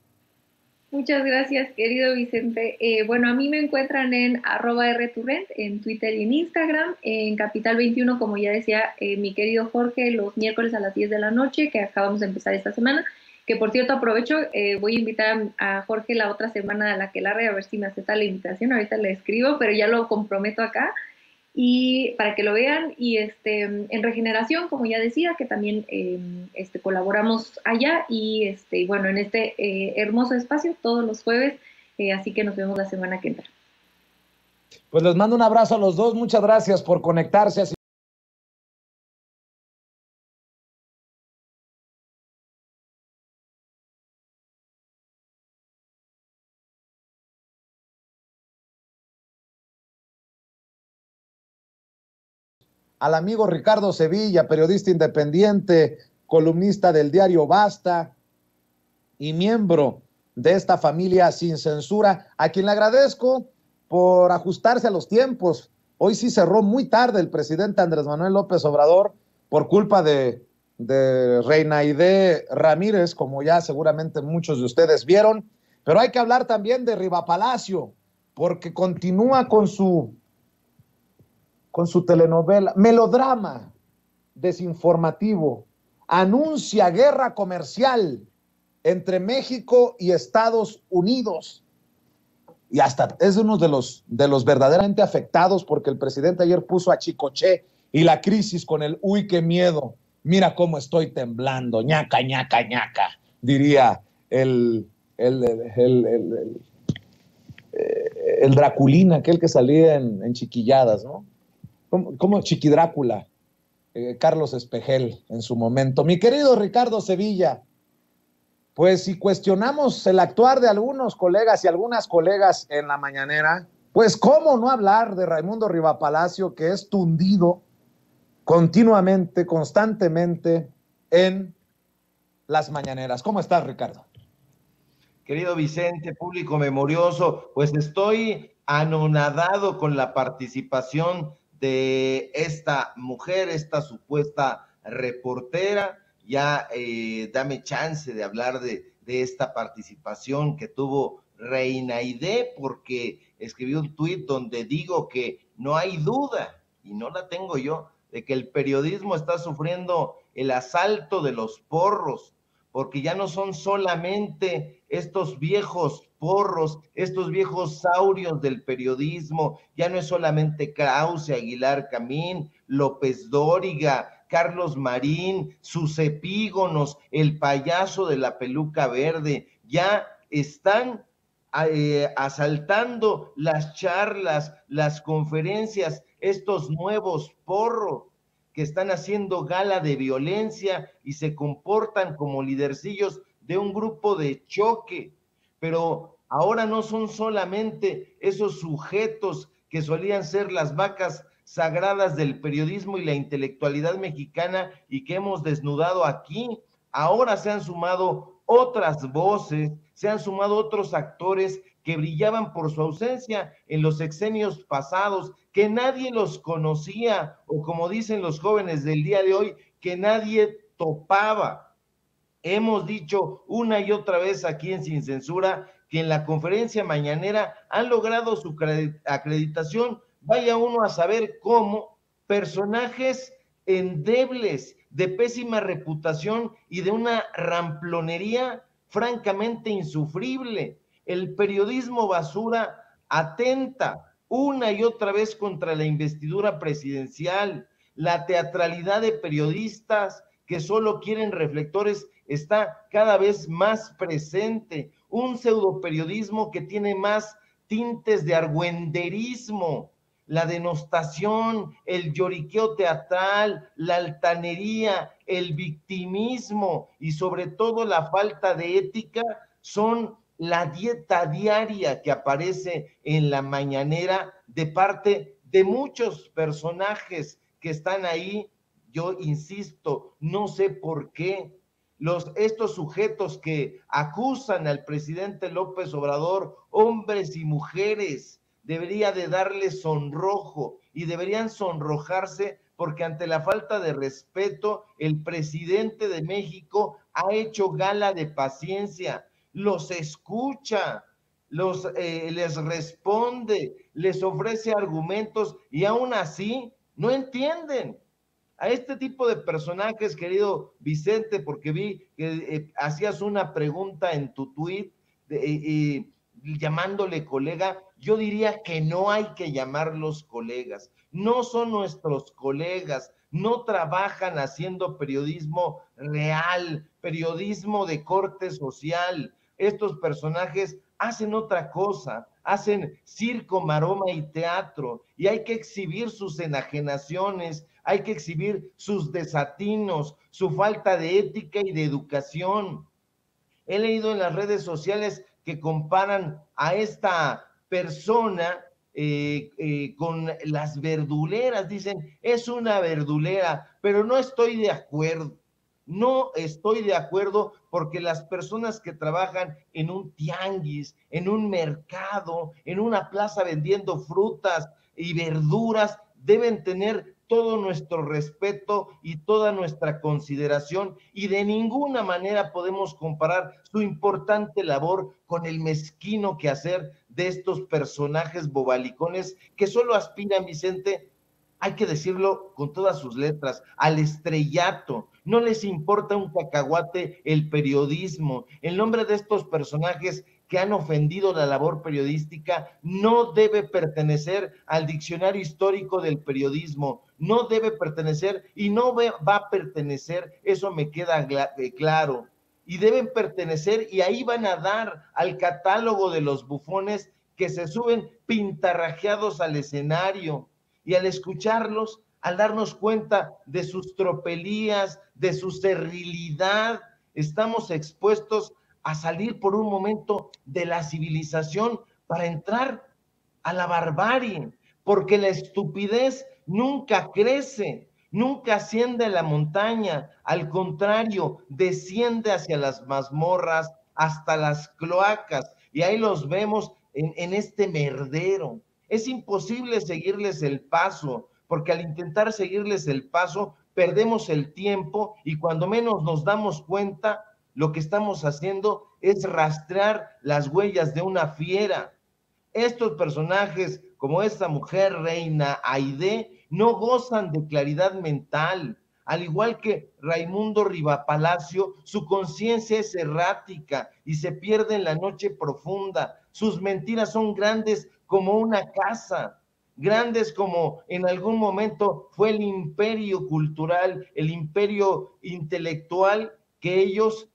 S3: Muchas gracias, querido Vicente. Bueno, a mí me encuentran en @rturrent, en Twitter y en Instagram, en Capital 21, como ya decía mi querido Jorge, los miércoles a las 10 de la noche, que acabamos de empezar esta semana, que por cierto aprovecho, voy a invitar a Jorge la otra semana a la Aquelarre, a ver si me acepta la invitación, ahorita le escribo, pero ya lo comprometo acá, y para que lo vean. Y en Regeneración, como ya decía, que también colaboramos allá, y bueno, en este hermoso espacio todos los jueves, así que nos vemos la semana que entra.
S2: Pues les mando un abrazo a los dos, muchas gracias por conectarse. Al amigo Ricardo Sevilla, periodista independiente, columnista del diario Basta y miembro de esta familia Sin Censura, a quien le agradezco por ajustarse a los tiempos. Hoy sí cerró muy tarde el presidente Andrés Manuel López Obrador por culpa de Reinaide Ramírez, como ya seguramente muchos de ustedes vieron, pero hay que hablar también de Riva Palacio, porque continúa con su telenovela, melodrama desinformativo, anuncia guerra comercial entre México y Estados Unidos. Y hasta es uno de los verdaderamente afectados, porque el presidente ayer puso a Chicoche y la crisis con el uy, qué miedo, mira cómo estoy temblando, ñaca, ñaca, ñaca, diría el Draculín, aquel que salía en Chiquilladas, ¿no? Como Chiquidrácula, Carlos Espejel en su momento. Mi querido Ricardo Sevilla, pues si cuestionamos el actuar de algunos colegas y algunas colegas en la mañanera, pues cómo no hablar de Raimundo Rivapalacio, que es tundido continuamente, constantemente en las mañaneras. ¿Cómo estás, Ricardo?
S5: Querido Vicente, público memorioso, pues estoy anonadado con la participación de esta mujer, esta supuesta reportera. Ya dame chance de hablar de esta participación que tuvo Reinaide, porque escribí un tuit donde digo que no hay duda, y no la tengo yo, de que el periodismo está sufriendo el asalto de los porros, porque ya no son solamente estos viejos porros, estos viejos saurios del periodismo, ya no es solamente Krause, Aguilar Camín, López Dóriga, Carlos Marín, sus epígonos, el payaso de la peluca verde, ya están asaltando las charlas, las conferencias, estos nuevos porros que están haciendo gala de violencia y se comportan como lidercillos de un grupo de choque. Pero ahora no son solamente esos sujetos que solían ser las vacas sagradas del periodismo y la intelectualidad mexicana y que hemos desnudado aquí. Ahora se han sumado otras voces, se han sumado otros actores que brillaban por su ausencia en los sexenios pasados, que nadie los conocía, o como dicen los jóvenes del día de hoy, que nadie topaba. Hemos dicho una y otra vez aquí en Sin Censura que en la conferencia mañanera han logrado su acreditación, vaya uno a saber cómo, personajes endebles, de pésima reputación y de una ramplonería francamente insufrible. El periodismo basura atenta una y otra vez contra la investidura presidencial, la teatralidad de periodistas que solo quieren reflectores está cada vez más presente, un pseudoperiodismo que tiene más tintes de argüenderismo, la denostación, el lloriqueo teatral, la altanería, el victimismo y sobre todo la falta de ética son la dieta diaria que aparece en la mañanera de parte de muchos personajes que están ahí. Yo insisto, no sé por qué estos sujetos que acusan al presidente López Obrador, hombres y mujeres, debería de darles sonrojo y deberían sonrojarse porque ante la falta de respeto, el presidente de México ha hecho gala de paciencia, los escucha, les responde, les ofrece argumentos y aún así no entienden. A este tipo de personajes, querido Vicente, porque vi que hacías una pregunta en tu tweet llamándole colega, yo diría que no hay que llamarlos colegas, no son nuestros colegas, no trabajan haciendo periodismo real, periodismo de corte social. Estos personajes hacen otra cosa, hacen circo, maroma y teatro, y hay que exhibir sus enajenaciones, hay que exhibir sus desatinos, su falta de ética y de educación. He leído en las redes sociales que comparan a esta persona con las verduleras, dicen, es una verdulera, pero no estoy de acuerdo. No estoy de acuerdo porque las personas que trabajan en un tianguis, en un mercado, en una plaza vendiendo frutas y verduras, deben tener todo nuestro respeto y toda nuestra consideración y de ninguna manera podemos comparar su importante labor con el mezquino quehacer de estos personajes bobalicones que solo aspiran, Vicente, hay que decirlo con todas sus letras, al estrellato. No les importa un cacahuate el periodismo. El nombre de estos personajes que han ofendido la labor periodística no debe pertenecer al diccionario histórico del periodismo, no debe pertenecer y no va a pertenecer, eso me queda claro, y deben pertenecer y ahí van a dar al catálogo de los bufones que se suben pintarrajeados al escenario. Y al escucharlos, al darnos cuenta de sus tropelías, de su servilidad, estamos expuestos a salir por un momento de la civilización para entrar a la barbarie, porque la estupidez nunca crece, nunca asciende a la montaña, al contrario, desciende hacia las mazmorras, hasta las cloacas, y ahí los vemos en este merdero. Es imposible seguirles el paso, porque al intentar seguirles el paso, perdemos el tiempo y cuando menos nos damos cuenta, lo que estamos haciendo es rastrear las huellas de una fiera. Estos personajes, como esta mujer reina Aide, no gozan de claridad mental. Al igual que Raimundo Rivapalacio, su conciencia es errática y se pierde en la noche profunda. Sus mentiras son grandes como una casa, grandes como en algún momento fue el imperio cultural, el imperio intelectual que ellos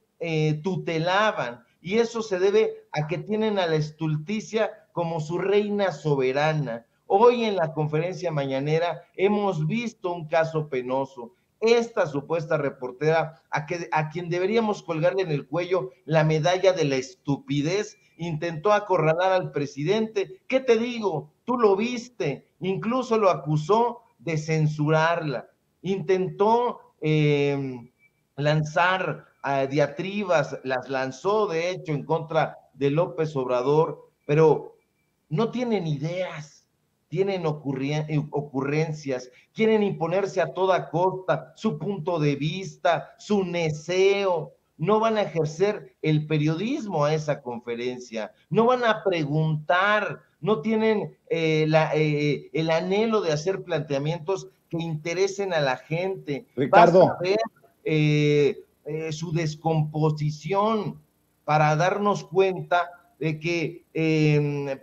S5: tutelaban. Y eso se debe a que tienen a la estulticia como su reina soberana. Hoy en la conferencia mañanera hemos visto un caso penoso. Esta supuesta reportera, a quien deberíamos colgarle en el cuello la medalla de la estupidez, intentó acorralar al presidente. ¿Qué te digo? Tú lo viste, incluso lo acusó de censurarla. Intentó lanzar diatribas, las lanzó de hecho en contra de López Obrador, pero no tienen ideas, tienen ocurrencias, quieren imponerse a toda costa su punto de vista, su neseo, no van a ejercer el periodismo a esa conferencia, no van a preguntar, no tienen el anhelo de hacer planteamientos que interesen a la gente.
S2: Ricardo.
S5: Basta ver su descomposición para darnos cuenta de que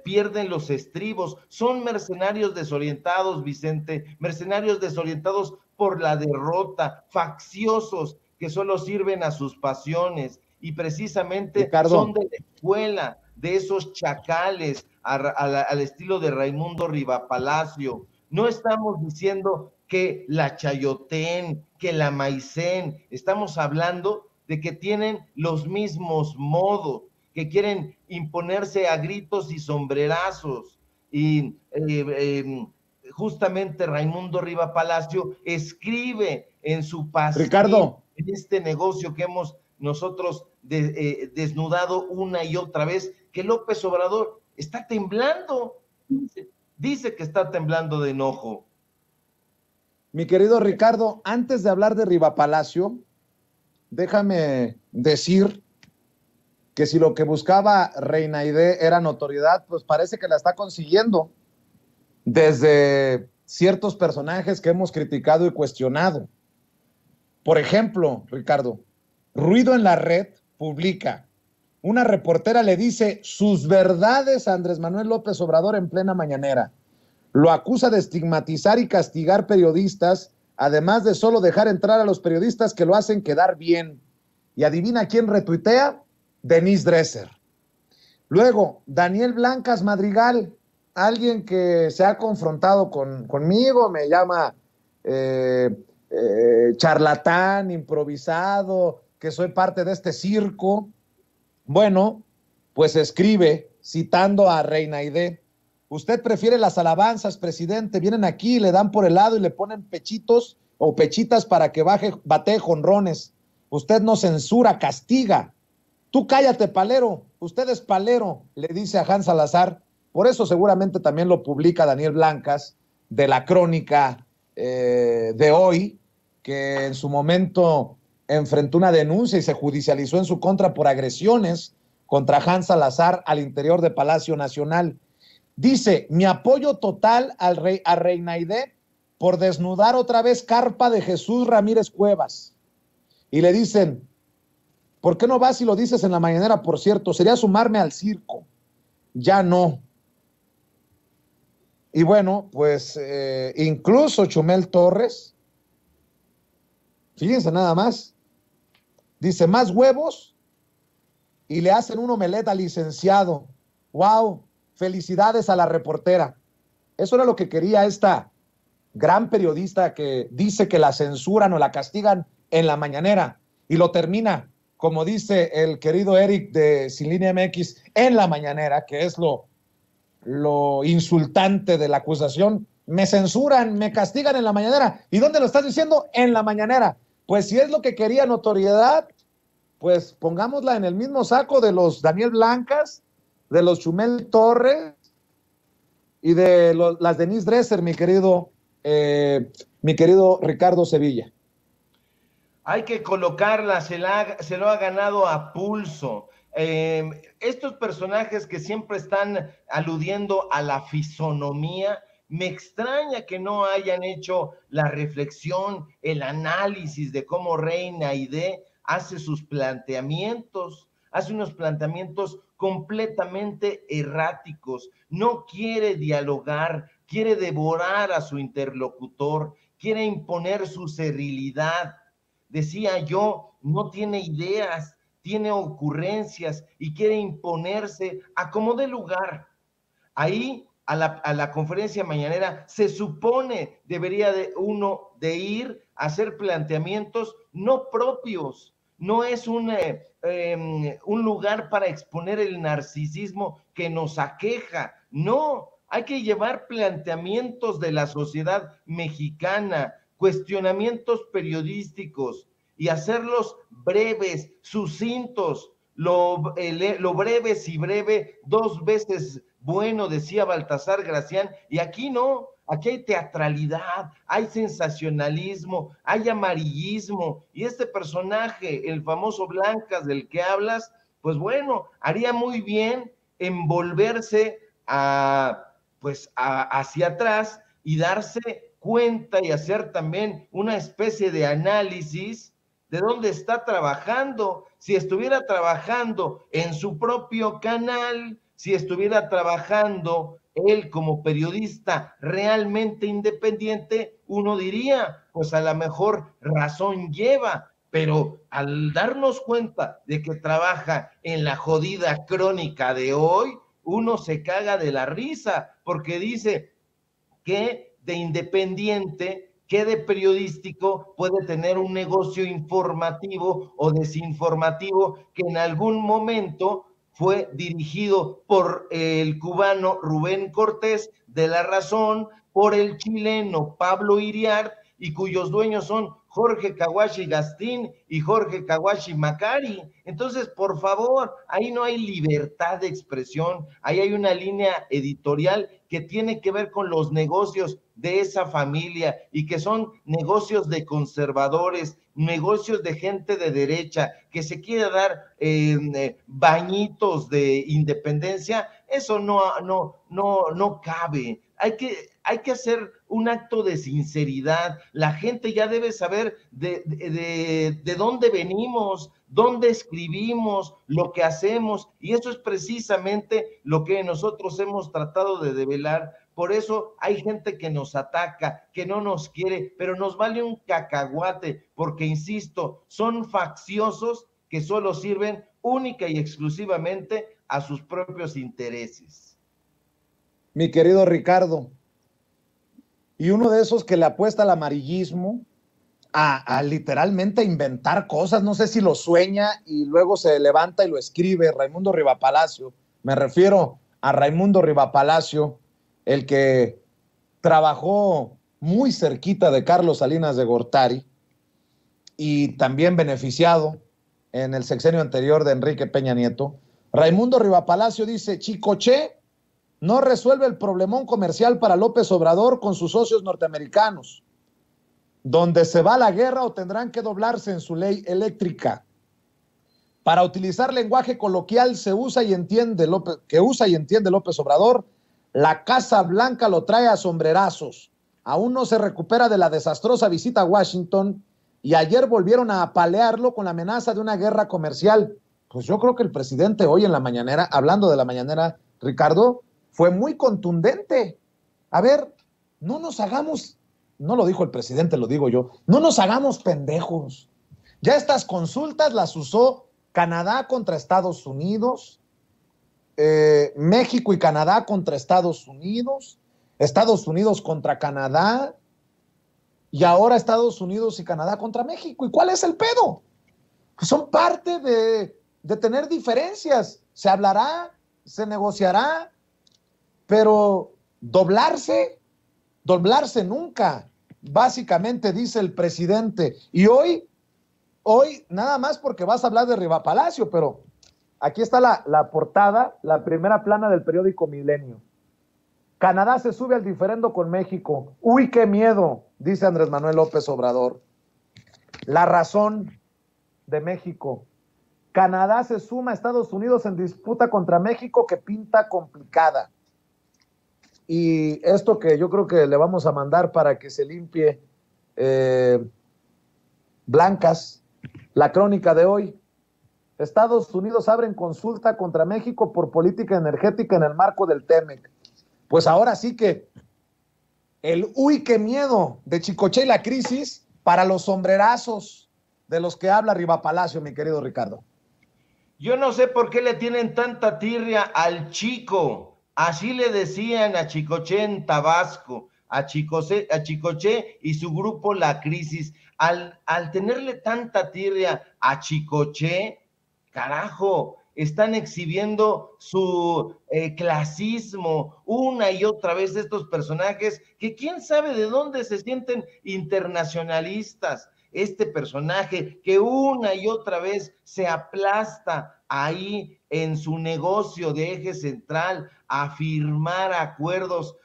S5: pierden los estribos. Son mercenarios desorientados, Vicente, mercenarios desorientados por la derrota, facciosos que solo sirven a sus pasiones, y precisamente
S2: Ricardo,
S5: son de la escuela de esos chacales al estilo de Raimundo Rivapalacio. No estamos diciendo que la Chayotén, que la Maicén, estamos hablando de que tienen los mismos modos, que quieren imponerse a gritos y sombrerazos. Y justamente Raimundo Rivapalacio escribe en su pastel,
S2: Ricardo,
S5: en este negocio que hemos nosotros desnudado una y otra vez, que López Obrador está temblando, dice que está temblando de enojo.
S2: Mi querido Ricardo, antes de hablar de Rivapalacio, déjame decir que si lo que buscaba Reina Aidé era notoriedad, pues parece que la está consiguiendo desde ciertos personajes que hemos criticado y cuestionado. Por ejemplo, Ricardo, Ruido en la Red publica, una reportera le dice sus verdades a Andrés Manuel López Obrador en plena mañanera. Lo acusa de estigmatizar y castigar periodistas, además de solo dejar entrar a los periodistas que lo hacen quedar bien. Y adivina quién retuitea, Denise Dresser. Luego, Daniel Blancas Madrigal, alguien que se ha confrontado conmigo, me llama charlatán, improvisado, que soy parte de este circo. Bueno, pues escribe, citando a Reina Aidé, usted prefiere las alabanzas, presidente, vienen aquí, le dan por el lado y le ponen pechitos o pechitas para que batee jonrones. Usted no censura, castiga. Tú cállate, palero, usted es palero, le dice a Hans Salazar. Por eso seguramente también lo publica Daniel Blancas, de la Crónica de hoy, que en su momento enfrentó una denuncia y se judicializó en su contra por agresiones contra Hans Salazar al interior de Palacio Nacional. Dice, mi apoyo total a Reina Aidé por desnudar otra vez carpa de Jesús Ramírez Cuevas. Y le dicen, ¿por qué no vas y lo dices en la mañanera? Por cierto, sería sumarme al circo. Ya no. Y bueno, pues incluso Chumel Torres, fíjense nada más, dice, más huevos y le hacen un omelette al licenciado. ¡Wow! Felicidades a la reportera. Eso era lo que quería esta gran periodista que dice que la censuran o la castigan en la mañanera y lo termina, como dice el querido Eric de Sin Línea MX, en la mañanera, que es lo insultante de la acusación. Me censuran, me castigan en la mañanera. ¿Y dónde lo estás diciendo? En la mañanera. Pues si es lo que quería notoriedad, pues pongámosla en el mismo saco de los Daniel Blancas, de los Chumel Torres y de las Denise Dresser, mi querido Ricardo Sevilla.
S5: Hay que colocarla, se lo ha ganado a pulso. Estos personajes que siempre están aludiendo a la fisonomía, me extraña que no hayan hecho la reflexión, el análisis de cómo Reina Aidé hace sus planteamientos, hace unos planteamientos completamente erráticos, no quiere dialogar, quiere devorar a su interlocutor, quiere imponer su serilidad. Decía yo, no tiene ideas, tiene ocurrencias y quiere imponerse a como dé lugar. Ahí, a la conferencia mañanera, se supone debería uno de ir a hacer planteamientos no propios. No es un lugar para exponer el narcisismo que nos aqueja. No, hay que llevar planteamientos de la sociedad mexicana, cuestionamientos periodísticos y hacerlos breves, sucintos. Lo breve si breve, dos veces bueno, decía Baltasar Gracián, y aquí no, aquí hay teatralidad, hay sensacionalismo, hay amarillismo, y este personaje, el famoso Blancas del que hablas, pues bueno, haría muy bien en volverse hacia atrás y darse cuenta y hacer también una especie de análisis de dónde está trabajando. Si estuviera trabajando en su propio canal, si estuviera trabajando él como periodista realmente independiente, uno diría, pues a lo mejor razón lleva, pero al darnos cuenta de que trabaja en la jodida crónica de hoy, uno se caga de la risa, porque dice que de independiente, que de periodístico puede tener un negocio informativo o desinformativo que en algún momento fue dirigido por el cubano Rubén Cortés de La Razón, por el chileno Pablo Iriart, y cuyos dueños son Jorge Kawashi Gastín y Jorge Kawashi Macari. Entonces, por favor, ahí no hay libertad de expresión, ahí hay una línea editorial que tiene que ver con los negocios de esa familia y que son negocios de conservadores, negocios de gente de derecha que se quiere dar bañitos de independencia. Eso no cabe. Hay que hacer un acto de sinceridad. La gente ya debe saber de dónde venimos, dónde escribimos, lo que hacemos, y eso es precisamente lo que nosotros hemos tratado de develar. Por eso hay gente que nos ataca, que no nos quiere, pero nos vale un cacahuate, porque insisto, son facciosos que solo sirven única y exclusivamente a sus propios intereses.
S2: Mi querido Ricardo, y uno de esos que le apuesta al amarillismo, a literalmente inventar cosas, no sé si lo sueña y luego se levanta y lo escribe, Raimundo Rivapalacio. Me refiero a Raimundo Rivapalacio, el que trabajó muy cerquita de Carlos Salinas de Gortari y también beneficiado en el sexenio anterior de Enrique Peña Nieto. Raimundo Rivapalacio dice: Chicoché no resuelve el problemón comercial para López Obrador con sus socios norteamericanos. Donde se va a la guerra o tendrán que doblarse en su ley eléctrica. Para utilizar lenguaje coloquial que usa y entiende López Obrador, la Casa Blanca lo trae a sombrerazos. Aún no se recupera de la desastrosa visita a Washington y ayer volvieron a apalearlo con la amenaza de una guerra comercial. Pues yo creo que el presidente hoy en la mañanera, hablando de la mañanera, Ricardo, fue muy contundente. A ver, no nos hagamos, no lo dijo el presidente, lo digo yo, no nos hagamos pendejos. Ya estas consultas las usó Canadá contra Estados Unidos, México y Canadá contra Estados Unidos contra Canadá, y ahora Estados Unidos y Canadá contra México. ¿Y cuál es el pedo? Pues son parte de tener diferencias. Se hablará, se negociará, pero doblarse nunca, básicamente dice el presidente. Y hoy, nada más porque vas a hablar de Rivapalacio, pero aquí está la portada, la primera plana del periódico Milenio. Canadá se sube al diferendo con México. Uy, qué miedo, dice Andrés Manuel López Obrador. La Razón de México. Canadá se suma a Estados Unidos en disputa contra México que pinta complicada. Y esto que yo creo que le vamos a mandar para que se limpie, Blancas, la crónica de hoy. Estados Unidos abren consulta contra México por política energética en el marco del TEMEC. Pues ahora sí que el uy, qué miedo de Chicoché y la crisis para los sombrerazos de los que habla Rivapalacio, mi querido Ricardo.
S5: Yo no sé por qué le tienen tanta tirria al Chico. Así le decían a Chicoché en Tabasco, a Chicoché y su grupo La Crisis. Al tenerle tanta tirria a Chicoché, carajo, están exhibiendo su clasismo una y otra vez de estos personajes que quién sabe de dónde se sienten internacionalistas. Este personaje que una y otra vez se aplasta ahí en su negocio de Eje Central a firmar acuerdos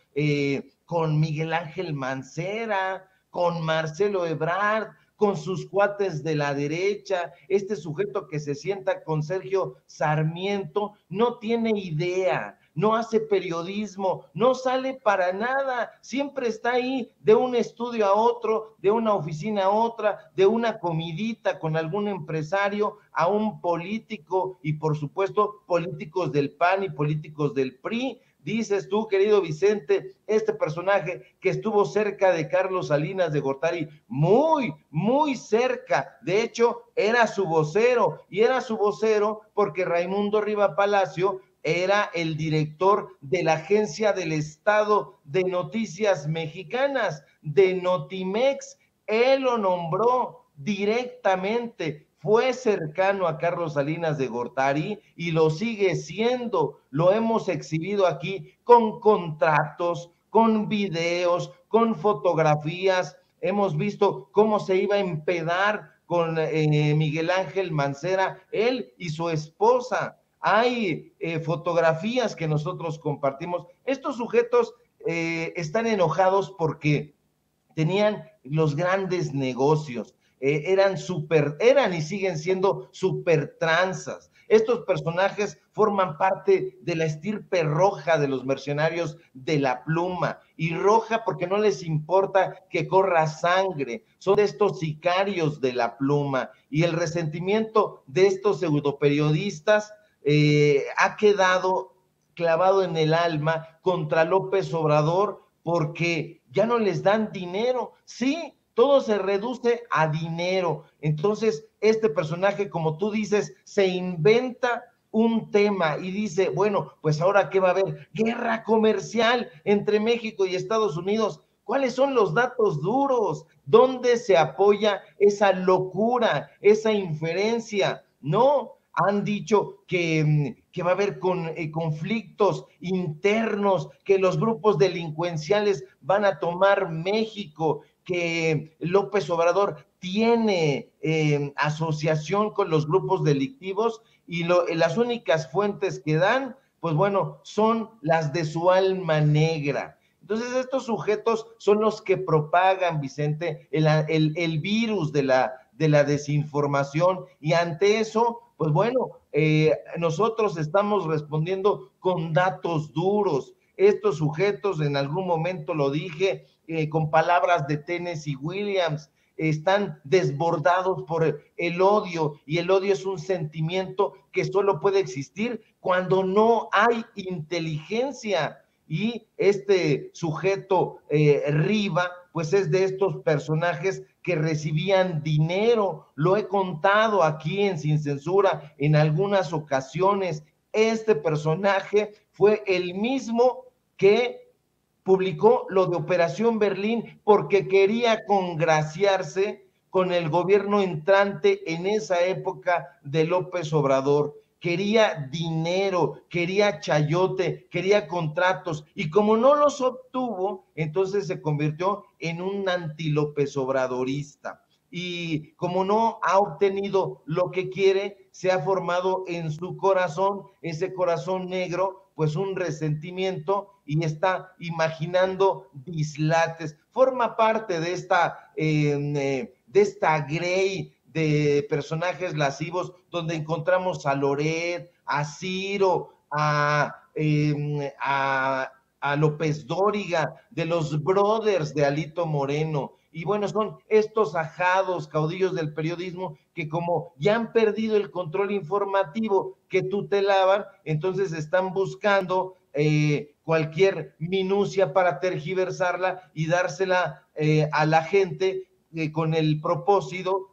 S5: con Miguel Ángel Mancera, con Marcelo Ebrard, con sus cuates de la derecha, este sujeto que se sienta con Sergio Sarmiento, no tiene idea, no hace periodismo, no sale para nada, siempre está ahí de un estudio a otro, de una oficina a otra, de una comidita con algún empresario a un político y por supuesto políticos del PAN y políticos del PRI. Dices tú, querido Vicente, este personaje que estuvo cerca de Carlos Salinas de Gortari, muy, muy cerca, de hecho, era su vocero, y era su vocero porque Raimundo Riva Palacio era el director de la Agencia del Estado de Noticias Mexicanas, de Notimex. Él lo nombró directamente, fue cercano a Carlos Salinas de Gortari y lo sigue siendo. Lo hemos exhibido aquí con contratos, con videos, con fotografías. Hemos visto cómo se iba a empedar con Miguel Ángel Mancera, él y su esposa. Hay fotografías que nosotros compartimos. Estos sujetos están enojados porque tenían los grandes negocios, eran y siguen siendo super tranzas. Estos personajes forman parte de la estirpe roja de los mercenarios de la pluma, y roja porque no les importa que corra sangre, son de estos sicarios de la pluma, y el resentimiento de estos pseudoperiodistas ha quedado clavado en el alma contra López Obrador, porque ya no les dan dinero. Sí, todo se reduce a dinero. Entonces, este personaje, como tú dices, se inventa un tema y dice, bueno, pues ahora ¿qué va a haber? Guerra comercial entre México y Estados Unidos. ¿Cuáles son los datos duros? ¿Dónde se apoya esa locura, esa inferencia? No, han dicho que va a haber conflictos internos, que los grupos delincuenciales van a tomar México, que López Obrador tiene asociación con los grupos delictivos y las únicas fuentes que dan, pues bueno, son las de su alma negra. Entonces estos sujetos son los que propagan, Vicente, el virus de la desinformación, y ante eso, pues bueno, nosotros estamos respondiendo con datos duros. Estos sujetos, en algún momento lo dije, con palabras de Tennessee Williams, están desbordados por el odio, y el odio es un sentimiento que solo puede existir cuando no hay inteligencia. Y este sujeto Riva, pues es de estos personajes que recibían dinero. Lo he contado aquí en Sin Censura en algunas ocasiones. Este personaje fue el mismo que publicó lo de Operación Berlín porque quería congraciarse con el gobierno entrante en esa época de López Obrador. Quería dinero, quería chayote, quería contratos, y como no los obtuvo, entonces se convirtió en un anti-López Obradorista. Y como no ha obtenido lo que quiere, se ha formado en su corazón, ese corazón negro, pues un resentimiento, y está imaginando dislates. Forma parte de esta grey de personajes lascivos, donde encontramos a Loret, a Ciro, a López Dóriga, de los brothers de Alito Moreno. Y bueno, son estos ajados caudillos del periodismo que, como ya han perdido el control informativo que tutelaban, entonces están buscando cualquier minucia para tergiversarla y dársela a la gente, con el propósito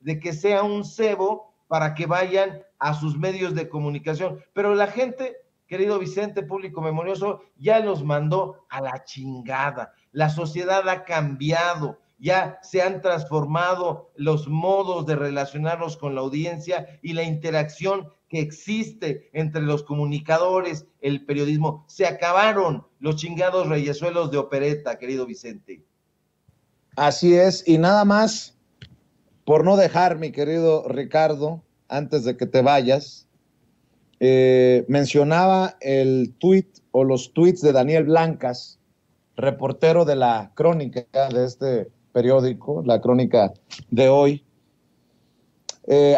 S5: de que sea un cebo para que vayan a sus medios de comunicación. Pero la gente, querido Vicente, público memorioso, ya los mandó a la chingada. La sociedad ha cambiado, ya se han transformado los modos de relacionarnos con la audiencia y la interacción que existe entre los comunicadores, el periodismo. Se acabaron los chingados reyesuelos de opereta, querido Vicente.
S2: Así es, y nada más, por no dejar, mi querido Ricardo, antes de que te vayas, mencionaba el tuit o los tuits de Daniel Blancas, reportero de la Crónica, de este periódico, la Crónica de hoy,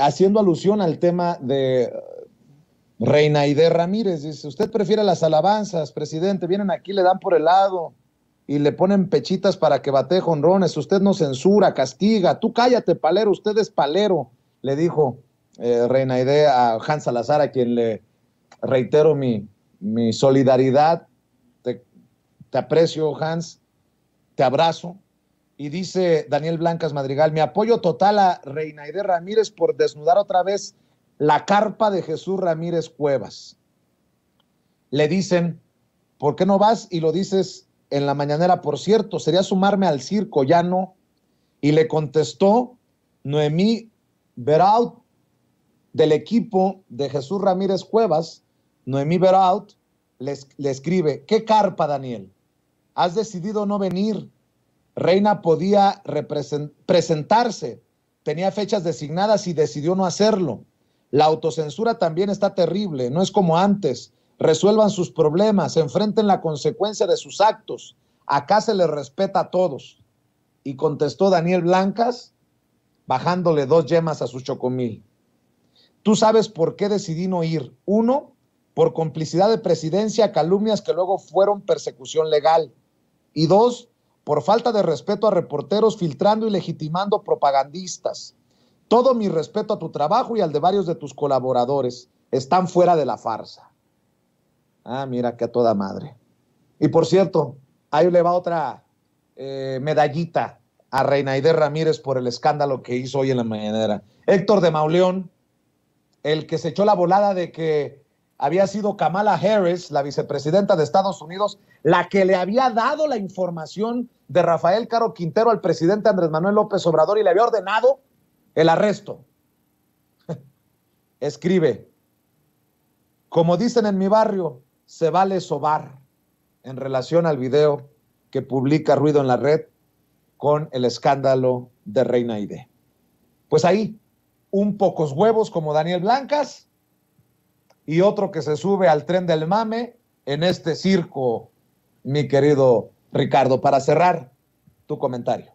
S2: haciendo alusión al tema de Reina Aide Ramírez. Dice, usted prefiere las alabanzas, presidente, vienen aquí, le dan por el lado y le ponen pechitas para que batee jonrones, usted no censura, castiga, tú cállate, palero, usted es palero, le dijo Reina Aide a Hans Salazar, a quien le reitero mi solidaridad, te aprecio, Hans, te abrazo. Y dice Daniel Blancas Madrigal, mi apoyo total a Reina Aide Ramírez por desnudar otra vez la carpa de Jesús Ramírez Cuevas. Le dicen, ¿por qué no vas y lo dices en la mañanera? Por cierto, sería sumarme al circo, ya no. Y le contestó Noemí Beraut, del equipo de Jesús Ramírez Cuevas. Noemí Beraut le escribe, ¿qué carpa, Daniel? Has decidido no venir. Reina podía presentarse, tenía fechas designadas y decidió no hacerlo. La autocensura también está terrible, no es como antes. Resuelvan sus problemas, enfrenten la consecuencia de sus actos. Acá se les respeta a todos. Y contestó Daniel Blancas, bajándole 2 yemas a su chocomil. Tú sabes por qué decidí no ir. 1, por complicidad de presidencia, calumnias que luego fueron persecución legal. Y 2, por falta de respeto a reporteros filtrando y legitimando propagandistas. Todo mi respeto a tu trabajo y al de varios de tus colaboradores. Están fuera de la farsa. Ah, mira que a toda madre. Y por cierto, ahí le va otra medallita a Reina Aide Ramírez por el escándalo que hizo hoy en la mañanera. Héctor de Mauleón, el que se echó la volada de que había sido Kamala Harris, la vicepresidenta de Estados Unidos, la que le había dado la información de Rafael Caro Quintero al presidente Andrés Manuel López Obrador y le había ordenado el arresto. Escribe, como dicen en mi barrio, se vale sobar, en relación al video que publica Ruido en la Red con el escándalo de Reina Aide. Pues ahí, un pocos huevos como Daniel Blancas y otro que se sube al tren del mame en este circo, mi querido Ricardo. Para cerrar tu comentario.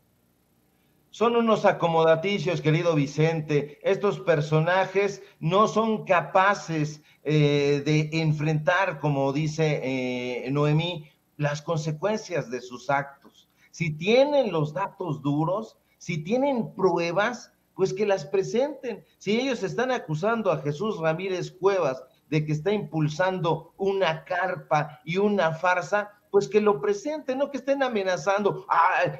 S5: Son unos acomodaticios, querido Vicente. Estos personajes no son capaces de enfrentar, como dice Noemí, las consecuencias de sus actos. Si tienen los datos duros, si tienen pruebas, pues que las presenten. Si ellos están acusando a Jesús Ramírez Cuevas de que está impulsando una carpa y una farsa, pues que lo presenten, no que estén amenazando,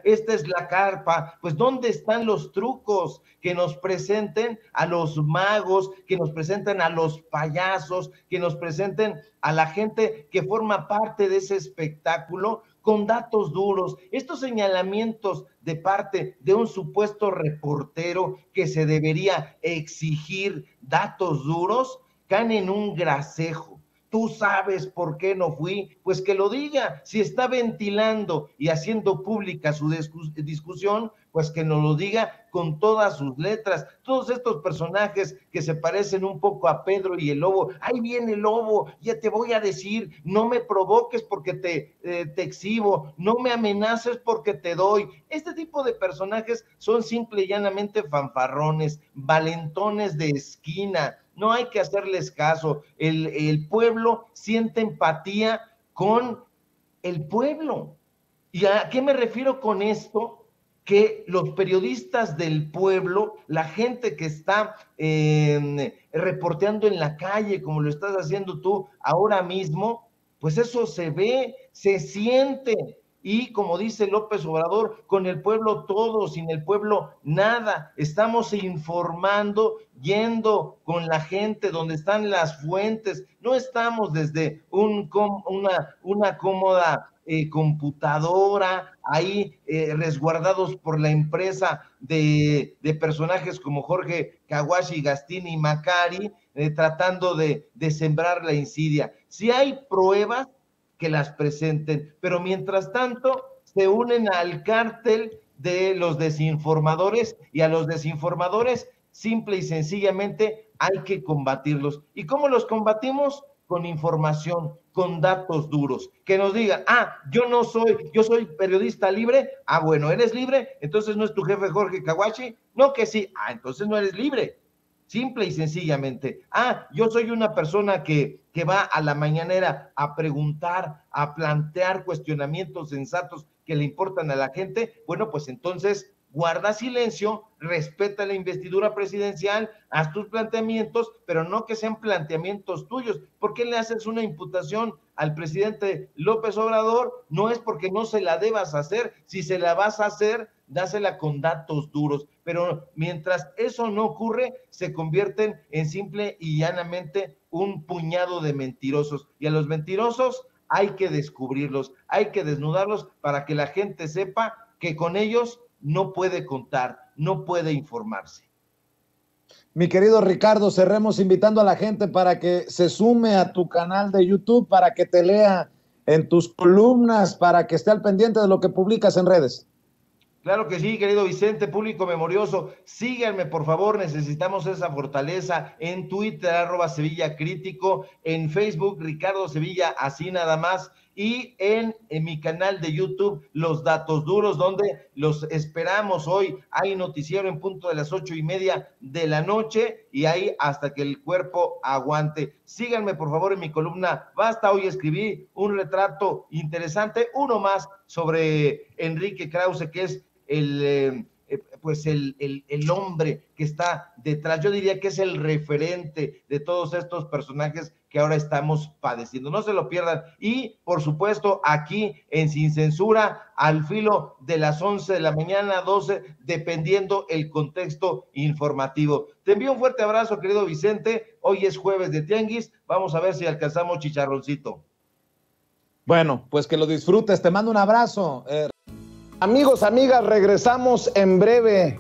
S5: esta es la carpa. Pues ¿dónde están los trucos? Que nos presenten a los magos, que nos presenten a los payasos, que nos presenten a la gente que forma parte de ese espectáculo con datos duros. Estos señalamientos de parte de un supuesto reportero que se debería exigir datos duros, caen en un gracejo. ¿Tú sabes por qué no fui? Pues que lo diga. Si está ventilando y haciendo pública su discusión, pues que nos lo diga con todas sus letras. Todos estos personajes que se parecen un poco a Pedro y el Lobo. Ahí viene el Lobo, ya te voy a decir, no me provoques porque te exhibo, no me amenaces porque te doy. Este tipo de personajes son simple y llanamente fanfarrones, valentones de esquina. No hay que hacerles caso. El pueblo siente empatía con el pueblo. ¿Y a qué me refiero con esto? Que los periodistas del pueblo, la gente que está reporteando en la calle, como lo estás haciendo tú ahora mismo, pues eso se ve, se siente. Y como dice López Obrador, con el pueblo todo, sin el pueblo nada. Estamos informando, yendo con la gente donde están las fuentes. No estamos desde una cómoda computadora, ahí resguardados por la empresa de personajes como Jorge Kawashi, Gastini y Macari, tratando de sembrar la insidia. Si hay pruebas, que las presenten, pero mientras tanto se unen al cártel de los desinformadores, y a los desinformadores simple y sencillamente hay que combatirlos. ¿Y cómo los combatimos? con información, con datos duros, que nos digan, yo soy periodista libre, bueno, ¿eres libre? Entonces no es tu jefe Jorge Kawashi, no que sí, entonces no eres libre, simple y sencillamente. Yo soy una persona que va a la mañanera a preguntar, a plantear cuestionamientos sensatos que le importan a la gente, bueno, pues entonces guarda silencio, respeta la investidura presidencial, haz tus planteamientos, pero no que sean planteamientos tuyos. ¿Por qué le haces una imputación al presidente López Obrador? No es porque no se la debas hacer, si se la vas a hacer, dásela con datos duros, pero mientras eso no ocurre, se convierten en simple y llanamente un puñado de mentirosos, y a los mentirosos hay que descubrirlos, hay que desnudarlos para que la gente sepa que con ellos no puede contar, no puede informarse.
S2: Mi querido Ricardo, cerremos invitando a la gente para que se sume a tu canal de YouTube, para que te lea en tus columnas, para que esté al pendiente de lo que publicas en redes.
S5: Claro que sí, querido Vicente, público memorioso, síganme por favor, necesitamos esa fortaleza. En Twitter, @SevillaCrítico, en Facebook, Ricardo Sevilla, así nada más, y en mi canal de YouTube, Los Datos Duros, donde los esperamos hoy. Hay noticiero en punto de las 8:30 de la noche, y ahí hasta que el cuerpo aguante. Síganme por favor en mi columna Basta. Hoy escribí un retrato interesante, uno más sobre Enrique Krause, que es el hombre que está detrás. Yo diría que es el referente de todos estos personajes que ahora estamos padeciendo. No se lo pierdan. Y, por supuesto, aquí en Sin Censura, al filo de las 11 de la mañana, 12, dependiendo el contexto informativo. Te envío un fuerte abrazo, querido Vicente. Hoy es jueves de Tianguis. Vamos a ver si alcanzamos chicharroncito.
S2: Bueno, pues que lo disfrutes. Te mando un abrazo. Amigos, amigas, regresamos en breve,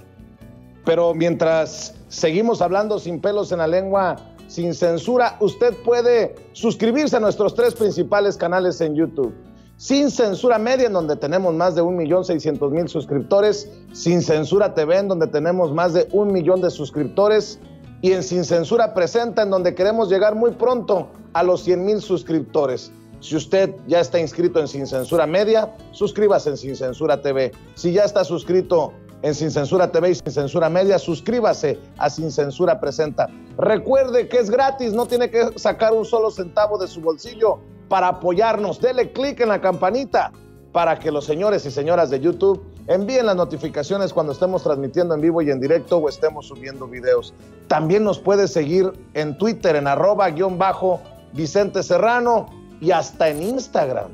S2: pero mientras seguimos hablando sin pelos en la lengua, sin censura, usted puede suscribirse a nuestros 3 principales canales en YouTube. Sin Censura Media, en donde tenemos más de 1,600,000 suscriptores, Sin Censura TV, en donde tenemos más de 1 millón de suscriptores, y en Sin Censura Presenta, en donde queremos llegar muy pronto a los 100,000 suscriptores. Si usted ya está inscrito en Sin Censura Media, suscríbase en Sin Censura TV. Si ya está suscrito en Sin Censura TV y Sin Censura Media, suscríbase a Sin Censura Presenta. Recuerde que es gratis, no tiene que sacar un solo centavo de su bolsillo para apoyarnos. Dele clic en la campanita para que los señores y señoras de YouTube envíen las notificaciones cuando estemos transmitiendo en vivo y en directo o estemos subiendo videos. También nos puede seguir en Twitter en @_Vicente Serrano. Y hasta en Instagram.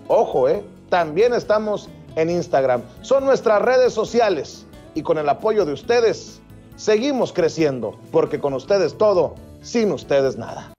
S2: Ojo, también estamos en Instagram. Son nuestras redes sociales y con el apoyo de ustedes seguimos creciendo, porque con ustedes todo, sin ustedes nada.